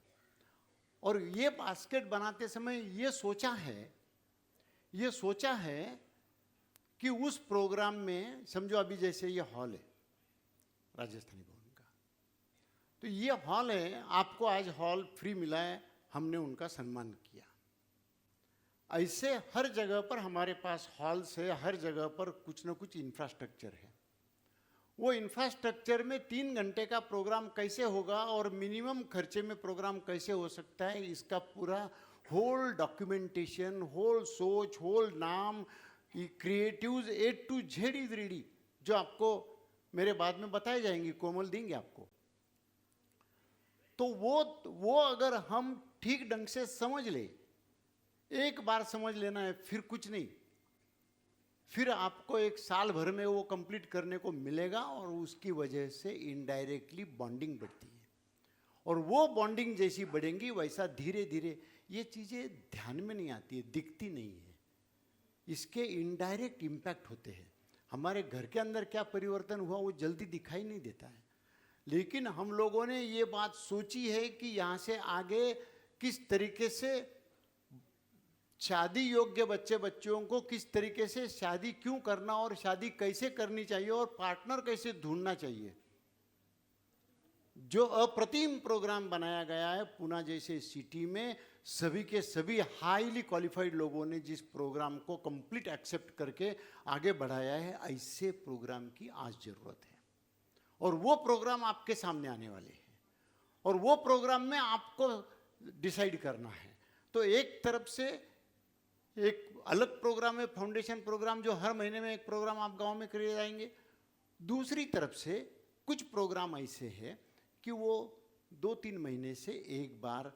और ये बास्केट बनाते समय ये सोचा है कि उस प्रोग्राम में, समझो अभी जैसे ये हॉल है राजस्थानी भवन का, तो ये हॉल है, आपको आज हॉल फ्री मिला है, हमने उनका सम्मान किया। ऐसे हर जगह पर हमारे पास हॉल से हर जगह पर कुछ ना कुछ इंफ्रास्ट्रक्चर है। वो इंफ्रास्ट्रक्चर में 3 घंटे का प्रोग्राम कैसे होगा और मिनिमम खर्चे में प्रोग्राम कैसे हो सकता है, इसका पूरा होल डॉक्यूमेंटेशन, होल सोच, होल नाम, creatives A to Z is ready, जो आपको मेरे बाद में बताए जाएंगी, कोमल देंगे आपको। तो वो अगर हम ठीक ढंग से समझ ले, एक बार समझ लेना है, फिर कुछ नहीं, फिर आपको 1 साल भर में वो कंप्लीट करने को मिलेगा। और उसकी वजह से इनडायरेक्टली बॉन्डिंग बढ़ती है, और वो बॉन्डिंग जैसी बढ़ेंगी वैसा धीरे धीरे ये चीज़ें ध्यान में नहीं आती है, दिखती नहीं है, इसके इनडायरेक्ट इम्पैक्ट होते हैं। हमारे घर के अंदर क्या परिवर्तन हुआ वो जल्दी दिखाई नहीं देता है, लेकिन हम लोगों ने ये बात सोची है कि यहाँ से आगे किस तरीके से शादी योग्य बच्चों को किस तरीके से शादी क्यों करना और शादी कैसे करनी चाहिए और पार्टनर कैसे ढूंढना चाहिए। जो अप्रतिम प्रोग्राम बनाया गया है पुणे जैसे सिटी में, सभी के सभी हाईली क्वालिफाइड लोगों ने जिस प्रोग्राम को कंप्लीट एक्सेप्ट करके आगे बढ़ाया है, ऐसे प्रोग्राम की आज जरूरत है। और वो प्रोग्राम आपके सामने आने वाले हैं, और वो प्रोग्राम में आपको डिसाइड करना है। तो एक तरफ से एक अलग प्रोग्राम है, फाउंडेशन प्रोग्राम, जो हर महीने में एक प्रोग्राम आप गांव में करे जाएंगे। दूसरी तरफ से कुछ प्रोग्राम ऐसे हैं कि वो 2-3 महीने से एक बार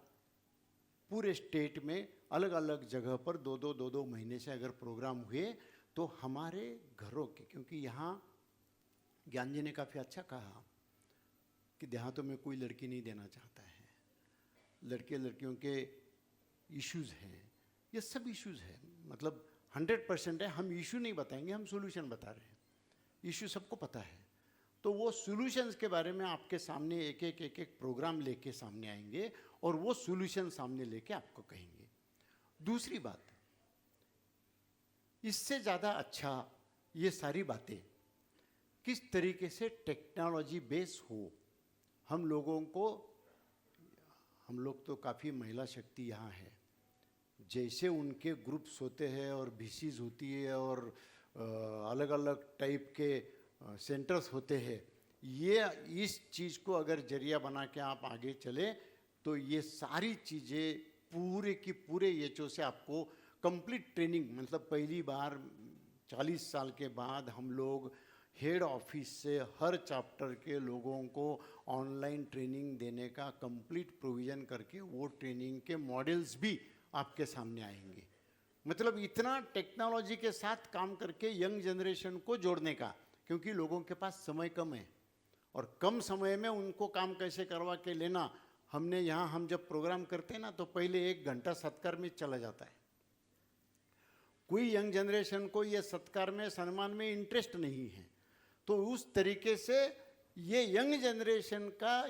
पूरे स्टेट में अलग अलग जगह पर 2-2 महीने से अगर प्रोग्राम हुए तो हमारे घरों के, क्योंकि यहाँ ज्ञान जी ने काफ़ी अच्छा कहा कि देहातों में कोई लड़की नहीं देना चाहता है, लड़के लड़कियों के इश्यूज़ हैं, ये सब इश्यूज़ है, मतलब 100% है। हम इशू नहीं बताएंगे, हम सॉल्यूशन बता रहे हैं। इशू सबको पता है, तो वो सॉल्यूशंस के बारे में आपके सामने एक एक प्रोग्राम लेके सामने आएंगे और वो सॉल्यूशन सामने लेके आपको कहेंगे। दूसरी बात, इससे ज़्यादा अच्छा ये सारी बातें किस तरीके से टेक्नोलॉजी बेस हो। हम लोग तो काफ़ी महिला शक्ति यहाँ है, जैसे उनके ग्रुप्स होते हैं और VCs होती है और अलग अलग टाइप के सेंटर्स होते हैं, ये इस चीज़ को अगर जरिया बना के आप आगे चले तो ये सारी चीज़ें पूरे की पूरे HO से आपको कंप्लीट ट्रेनिंग, मतलब पहली बार 40 साल के बाद हम लोग हेड ऑफिस से हर चैप्टर के लोगों को ऑनलाइन ट्रेनिंग देने का कंप्लीट प्रोविज़न करके वो ट्रेनिंग के मॉडल्स भी आपके सामने आएंगे। मतलब इतना टेक्नोलॉजी के साथ काम करके यंग जनरेशन को जोड़ने का, क्योंकि लोगों के पास समय कम है और कम समय में उनको काम कैसे करवा के लेना। हमने यहाँ हम जब प्रोग्राम करते हैं ना तो पहले 1 घंटा सत्कार में चला जाता है। कोई यंग जनरेशन को ये सत्कार में सम्मान में इंटरेस्ट नहीं है, तो उस तरीके से ये यंग जनरेशन का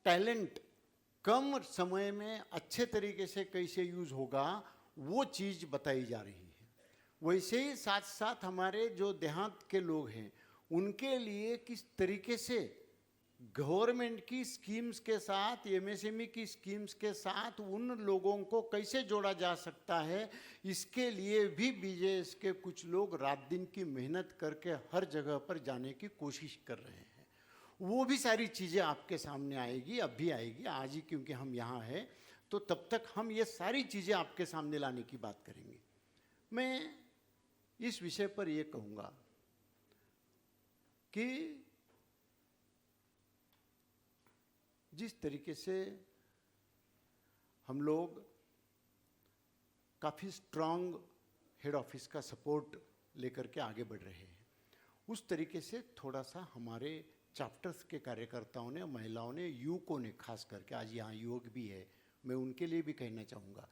टैलेंट कम समय में अच्छे तरीके से कैसे यूज होगा वो चीज़ बताई जा रही है। वैसे ही साथ साथ हमारे जो देहात के लोग हैं उनके लिए किस तरीके से गवर्नमेंट की स्कीम्स के साथ, एमएसएमई की स्कीम्स के साथ उन लोगों को कैसे जोड़ा जा सकता है, इसके लिए भी बीजेएस के कुछ लोग रात दिन की मेहनत करके हर जगह पर जाने की कोशिश कर रहे हैं। वो भी सारी चीज़ें आपके सामने आएगी, अभी आएगी, आज ही क्योंकि हम यहाँ हैं तो तब तक हम ये सारी चीज़ें आपके सामने लाने की बात करेंगे। मैं इस विषय पर ये कहूँगा कि जिस तरीके से हम लोग काफ़ी स्ट्रांग हेड ऑफिस का सपोर्ट लेकर के आगे बढ़ रहे हैं, उस तरीके से थोड़ा सा हमारे चैप्टर्स के कार्यकर्ताओं ने, महिलाओं ने, युवकों ने, खास करके आज यहाँ युवक भी है, मैं उनके लिए भी कहना चाहूँगा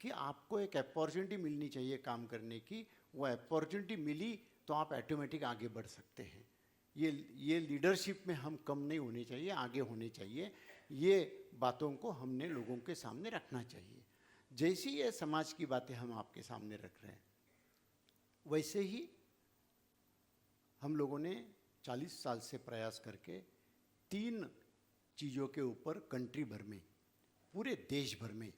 कि आपको एक अपॉर्चुनिटी मिलनी चाहिए काम करने की। वो अपॉर्चुनिटी मिली तो आप ऑटोमेटिक आगे बढ़ सकते हैं। ये लीडरशिप में हम कम नहीं होने चाहिए, आगे होने चाहिए। ये बातों को हमने लोगों के सामने रखना चाहिए। जैसी ये समाज की बातें हम आपके सामने रख रहे हैं, वैसे ही हम लोगों ने 40 साल से प्रयास करके 3 चीज़ों के ऊपर कंट्री भर में, पूरे देश भर में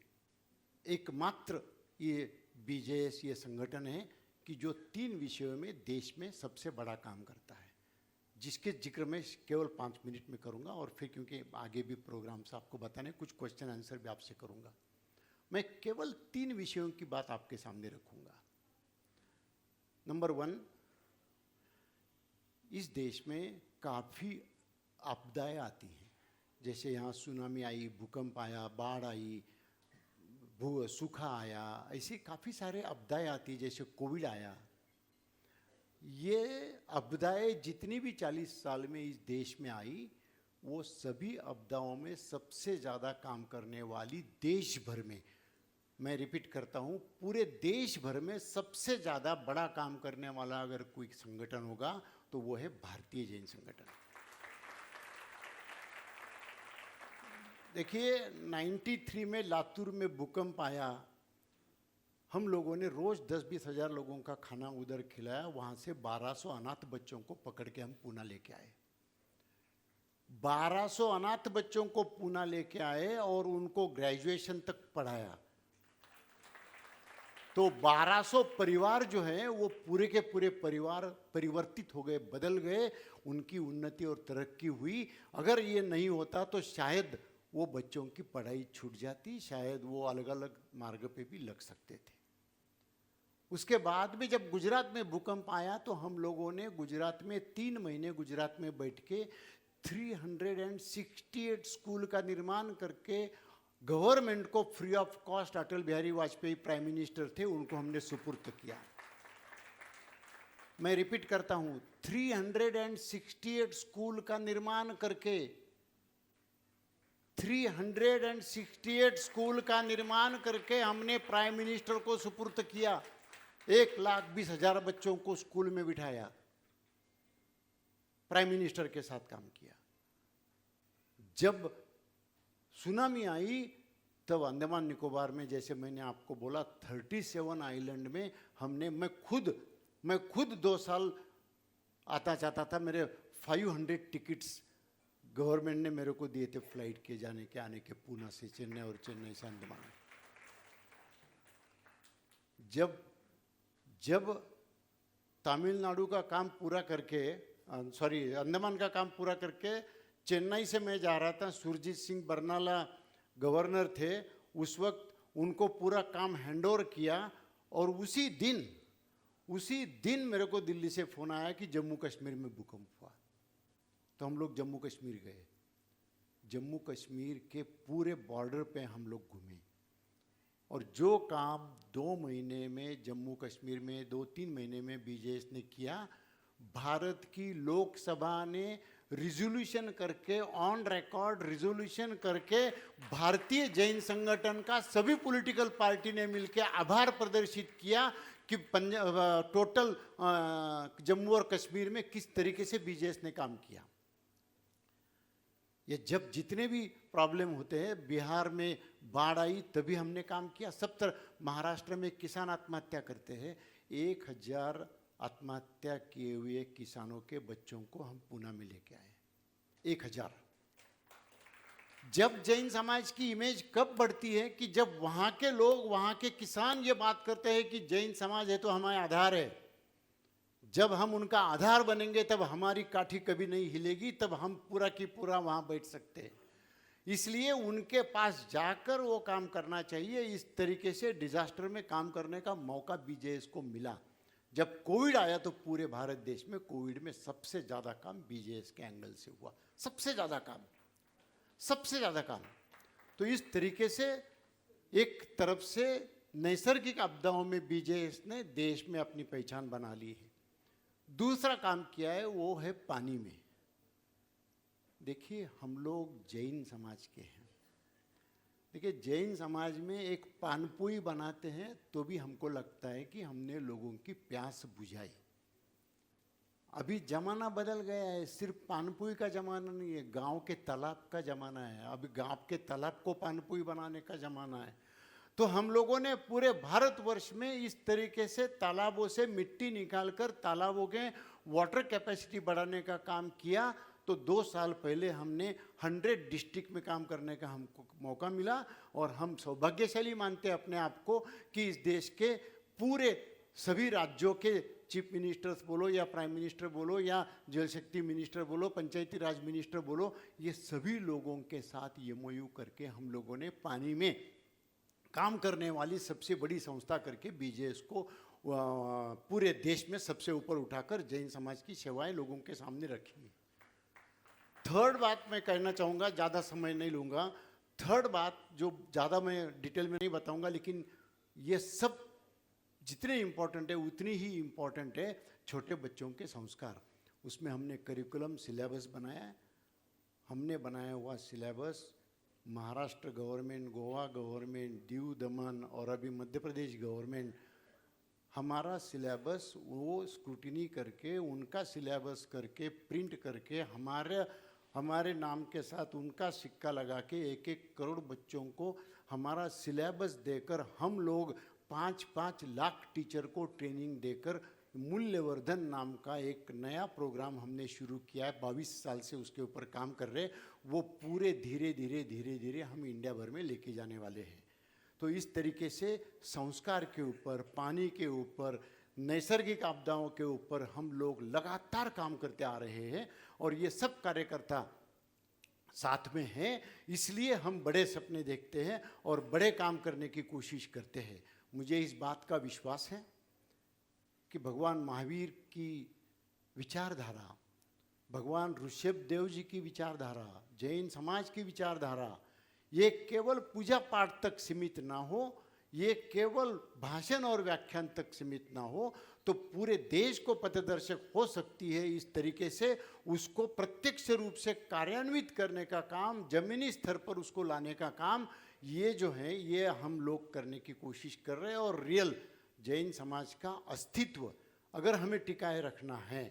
एकमात्र ये बीजेएस ये संगठन है कि जो 3 विषयों में देश में सबसे बड़ा काम करता है, जिसके जिक्र मैं केवल 5 मिनट में करूंगा और फिर क्योंकि आगे भी प्रोग्राम से आपको बताने कुछ क्वेश्चन आंसर भी आपसे करूंगा। मैं केवल 3 विषयों की बात आपके सामने रखूंगा। नंबर 1, इस देश में काफ़ी आपदाएं आती हैं, जैसे यहाँ सुनामी आई, भूकंप आया, बाढ़ आई, सूखा आया, ऐसी काफ़ी सारे आपदाएं आती, जैसे कोविड आया। ये आपदाएं जितनी भी 40 साल में इस देश में आई, वो सभी आपदाओं में सबसे ज़्यादा काम करने वाली देश भर में, मैं रिपीट करता हूँ, पूरे देश भर में सबसे ज़्यादा बड़ा काम करने वाला अगर कोई संगठन होगा तो वो है भारतीय जैन संगठन। देखिए 93 में लातूर में भूकंप आया, हम लोगों ने रोज 10-20 हज़ार लोगों का खाना उधर खिलाया। वहाँ से 1200 अनाथ बच्चों को पकड़ के हम पूना लेके आए। 1200 अनाथ बच्चों को पूना लेके आए और उनको ग्रेजुएशन तक पढ़ाया। तो 1200 परिवार जो हैं वो पूरे के पूरे परिवार परिवर्तित हो गए, बदल गए, उनकी उन्नति और तरक्की हुई। अगर ये नहीं होता तो शायद वो बच्चों की पढ़ाई छूट जाती, शायद वो अलग अलग मार्ग पे भी लग सकते थे। उसके बाद में जब गुजरात में भूकंप आया तो हम लोगों ने गुजरात में 3 महीने गुजरात में बैठ के 368 स्कूल का निर्माण करके गवर्नमेंट को free of cost, Atal Bihari Vajpayee prime minister थे, उनको हमने सुपुर्द किया। मैं रिपीट करता हूं, 368 स्कूल का निर्माण करके, 368 स्कूल का निर्माण करके हमने प्राइम मिनिस्टर को सुपुर्द किया। 1,20,000 बच्चों को स्कूल में बिठाया, प्राइम मिनिस्टर के साथ काम किया। जब सुनामी आई तब अंडमान निकोबार में, जैसे मैंने आपको बोला, 37 आइलैंड में हमने, मैं खुद 2 साल आता जाता था। मेरे 500 टिकट्स गवर्नमेंट ने मेरे को दिए थे फ्लाइट के जाने के आने के, पूना से चेन्नई और चेन्नई से अंडमान। जब तमिलनाडु का काम पूरा करके, अंडमान का काम पूरा करके चेन्नई से मैं जा रहा था, सुरजीत सिंह बरनाला गवर्नर थे उस वक्त, उनको पूरा काम हैंडओवर किया और उसी दिन मेरे को दिल्ली से फ़ोन आया कि जम्मू कश्मीर में भूकंप हुआ। तो हम लोग जम्मू कश्मीर गए। जम्मू कश्मीर के पूरे बॉर्डर पे हम लोग घूमे और जो काम 2 महीने में जम्मू कश्मीर में, 2-3 महीने में बीजेएस ने किया, भारत की लोकसभा ने रिजोल्यूशन करके, ऑन रिकॉर्ड रिजोल्यूशन करके, भारतीय जैन संगठन का सभी पॉलिटिकल पार्टी ने मिलकर आभार प्रदर्शित किया कि टोटल जम्मू और कश्मीर में किस तरीके से बीजेएस ने काम किया। ये जब जितने भी प्रॉब्लम होते हैं, बिहार में बाढ़ आई तभी हमने काम किया, सब तरह, महाराष्ट्र में किसान आत्महत्या करते हैं, 1000 आत्महत्या किए हुए किसानों के बच्चों को हम पुणे में लेके आए, 1000। जब जैन समाज की इमेज कब बढ़ती है कि जब वहाँ के लोग, वहाँ के किसान ये बात करते हैं कि जैन समाज है तो हमारा आधार है। जब हम उनका आधार बनेंगे तब हमारी काठी कभी नहीं हिलेगी, तब हम पूरा की पूरा वहाँ बैठ सकते हैं। इसलिए उनके पास जाकर वो काम करना चाहिए। इस तरीके से डिजास्टर में काम करने का मौका बीजेएस को मिला। जब कोविड आया तो पूरे भारत देश में कोविड में सबसे ज़्यादा काम बीजेएस के एंगल से हुआ, सबसे ज़्यादा काम, सबसे ज़्यादा काम। तो इस तरीके से एक तरफ से नैसर्गिक आपदाओं में बीजेएस ने देश में अपनी पहचान बना ली है। दूसरा काम किया है वो है पानी में। देखिए हम लोग जैन समाज के हैं, देखिए जैन समाज में एक पानपुई बनाते हैं तो भी हमको लगता है कि हमने लोगों की प्यास बुझाई। अभी जमाना बदल गया है, सिर्फ पानपुई का जमाना नहीं है, गांव के तालाब का जमाना है। अभी गांव के तालाब को पानपुई बनाने का जमाना है। तो हम लोगों ने पूरे भारतवर्ष में इस तरीके से तालाबों से मिट्टी निकालकर तालाबों के वाटर कैपेसिटी बढ़ाने का काम किया। तो 2 साल पहले हमने 100 डिस्ट्रिक्ट में काम करने का हमको मौका मिला, और हम सौभाग्यशाली मानते हैं अपने आप को कि इस देश के पूरे सभी राज्यों के चीफ मिनिस्टर्स बोलो या प्राइम मिनिस्टर बोलो या जल शक्ति मिनिस्टर बोलो, पंचायती राज मिनिस्टर बोलो, ये सभी लोगों के साथ MOU करके हम लोगों ने पानी में काम करने वाली सबसे बड़ी संस्था करके बीजेएस को पूरे देश में सबसे ऊपर उठाकर जैन समाज की सेवाएं लोगों के सामने रखी। थर्ड बात मैं कहना चाहूँगा, ज़्यादा समय नहीं लूँगा, थर्ड बात जो ज़्यादा मैं डिटेल में नहीं बताऊँगा, लेकिन ये सब जितने इम्पोर्टेंट है उतनी ही इम्पोर्टेंट है छोटे बच्चों के संस्कार। उसमें हमने करिकुलम सिलेबस बनाया है। हमने बनाया हुआ syllabus Maharashtra government, Goa government, Diu Daman और अभी मध्य प्रदेश गवर्नमेंट, हमारा सिलेबस वो स्क्रूटिनी करके, उनका सिलेबस करके, प्रिंट करके, हमारे नाम के साथ उनका सिक्का लगा के 1-1 करोड़ बच्चों को हमारा सिलेबस देकर हम लोग 5-5 लाख टीचर को ट्रेनिंग देकर मूल्यवर्धन नाम का एक नया प्रोग्राम हमने शुरू किया है। 22 साल से उसके ऊपर काम कर रहे, वो पूरे धीरे धीरे हम इंडिया भर में लेके जाने वाले हैं। तो इस तरीके से संस्कार के ऊपर, पानी के ऊपर, नैसर्गिक आपदाओं के ऊपर हम लोग लगातार काम करते आ रहे हैं, और ये सब कार्यकर्ता साथ में हैं। इसलिए हम बड़े सपने देखते हैं और बड़े काम करने की कोशिश करते हैं। मुझे इस बात का विश्वास है कि भगवान महावीर की विचारधारा, भगवान ऋषभदेव जी की विचारधारा, जैन समाज की विचारधारा, ये केवल पूजा पाठ तक सीमित ना हो, ये केवल भाषण और व्याख्यान तक सीमित ना हो, तो पूरे देश को पथदर्शक हो सकती है। इस तरीके से उसको प्रत्यक्ष रूप से कार्यान्वित करने का काम, जमीनी स्तर पर उसको लाने का काम, ये जो है ये हम लोग करने की कोशिश कर रहे हैं। और रियल जैन समाज का अस्तित्व अगर हमें टिकाए रखना है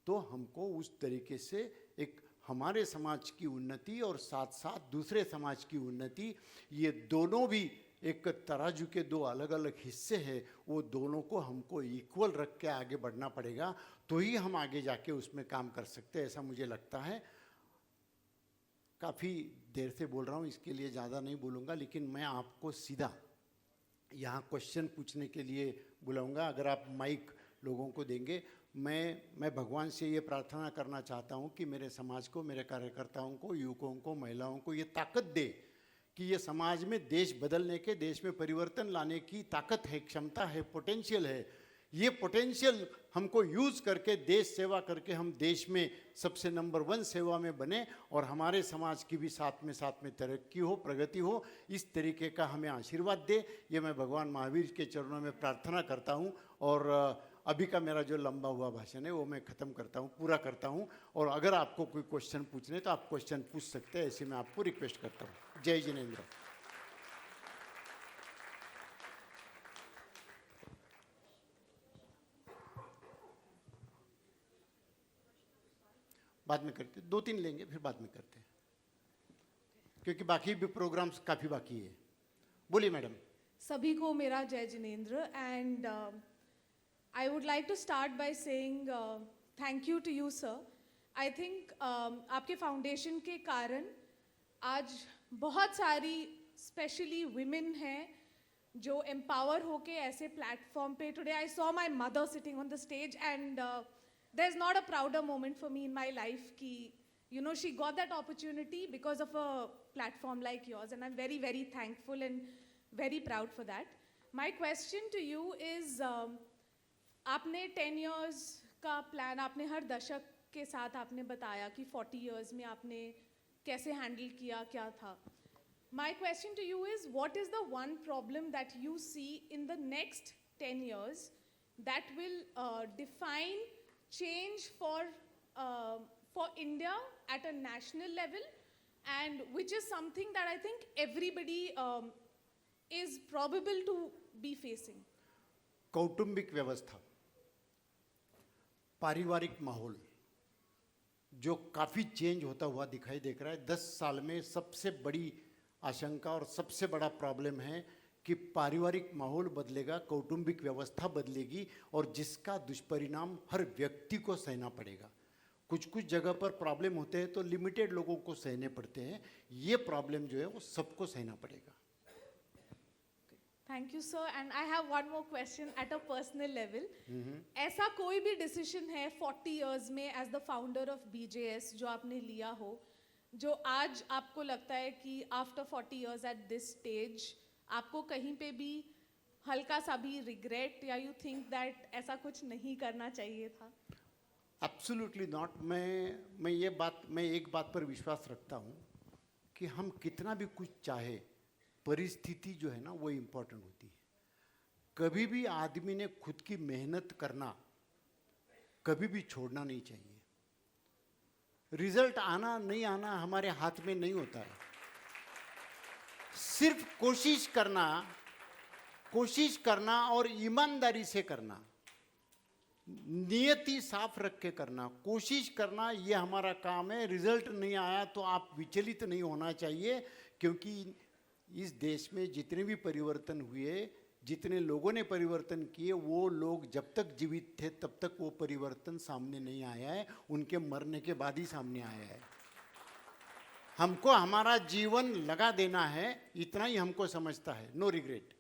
तो हमको उस तरीके से एक हमारे समाज की उन्नति और साथ साथ दूसरे समाज की उन्नति, ये दोनों भी एक तराजू के 2 अलग अलग हिस्से हैं, वो दोनों को हमको इक्वल रख के आगे बढ़ना पड़ेगा, तो ही हम आगे जाके उसमें काम कर सकते हैं, ऐसा मुझे लगता है। काफ़ी देर से बोल रहा हूँ, इसके लिए ज़्यादा नहीं बोलूँगा, लेकिन मैं आपको सीधा यहाँ क्वेश्चन पूछने के लिए बुलाऊँगा। अगर आप माइक लोगों को देंगे, मैं भगवान से ये प्रार्थना करना चाहता हूँ कि मेरे समाज को, मेरे कार्यकर्ताओं को, युवकों को, महिलाओं को ये ताकत दे कि ये समाज में देश बदलने के, देश में परिवर्तन लाने की ताकत है, क्षमता है, पोटेंशियल है। ये पोटेंशियल हमको यूज़ करके, देश सेवा करके हम देश में सबसे नंबर 1 सेवा में बने और हमारे समाज की भी साथ में तरक्की हो, प्रगति हो, इस तरीके का हमें आशीर्वाद दे। ये मैं भगवान महावीर के चरणों में प्रार्थना करता हूँ। और अभी का मेरा जो लंबा हुआ भाषण है वो मैं ख़त्म करता हूँ, पूरा करता हूँ। और अगर आपको कोई क्वेश्चन पूछने तो आप क्वेश्चन पूछ सकते हैं, ऐसे मैं आपको रिक्वेस्ट करता हूँ। जय जिनेंद्र। बाद में करते, 2-3 लेंगे फिर बाद में करते हैं, क्योंकि बाकी भी प्रोग्राम्स काफ़ी बाकी है। बोलिए मैडम। सभी को मेरा Jai Jinendra and I would like to start by saying thank you to you sir. I think आपके फाउंडेशन के कारण आज बहुत सारी स्पेशली विमेन हैं जो एम्पावर होके ऐसे प्लेटफॉर्म पे, today I saw my mother sitting on the stage and there is not a prouder moment for me in my life कि you know she got that opportunity because of a platform like yours and I'm very very thankful and very proud for that. My question to you is आपने 10 years का plan, आपने हर दशक के साथ आपने बताया कि 40 years में आपने कैसे handle किया, क्या था. My question to you is what is the one problem that you see in the next 10 years that will define change for India at a national level, and which is something that I think everybody is probable to be facing? कौटुंबिक व्यवस्था, पारिवारिक माहौल जो काफ़ी change होता हुआ दिखाई देख रहा है। 10 साल में सबसे बड़ी आशंका और सबसे बड़ा प्रॉब्लम है कि पारिवारिक माहौल बदलेगा, कौटुंबिक व्यवस्था बदलेगी और जिसका दुष्परिणाम हर व्यक्ति को सहना पड़ेगा। कुछ कुछ जगह पर प्रॉब्लम होते हैं तो लिमिटेड लोगों को सहने पड़ते हैं, ये प्रॉब्लम जो है वो सबको सहना पड़ेगा। Thank you sir and I have one more question at a personal level. ऐसा कोई भी डिसीजन है 40 इयर्स में as the founder of BJS जो आपने लिया हो, जो आज आपको लगता है कि after 40 years at this stage आपको कहीं पे भी हल्का सा भी रिग्रेट या यू थिंक दैट ऐसा कुछ नहीं करना चाहिए था? Absolutely not. मैं एक बात पर विश्वास रखता हूँ कि हम कितना भी कुछ चाहे, परिस्थिति जो है ना वो इम्पोर्टेंट होती है। कभी भी आदमी ने खुद की मेहनत करना कभी भी छोड़ना नहीं चाहिए। रिजल्ट आना नहीं आना हमारे हाथ में नहीं होता है, सिर्फ कोशिश करना और ईमानदारी से करना, नियति साफ रख के करना, कोशिश करना, ये हमारा काम है। रिजल्ट नहीं आया तो आप विचलित नहीं होना चाहिए, क्योंकि इस देश में जितने भी परिवर्तन हुए, जितने लोगों ने परिवर्तन किए, वो लोग जब तक जीवित थे तब तक वो परिवर्तन सामने नहीं आया है, उनके मरने के बाद ही सामने आया है। हमको हमारा जीवन लगा देना है, इतना ही हमको समझता है। No regret.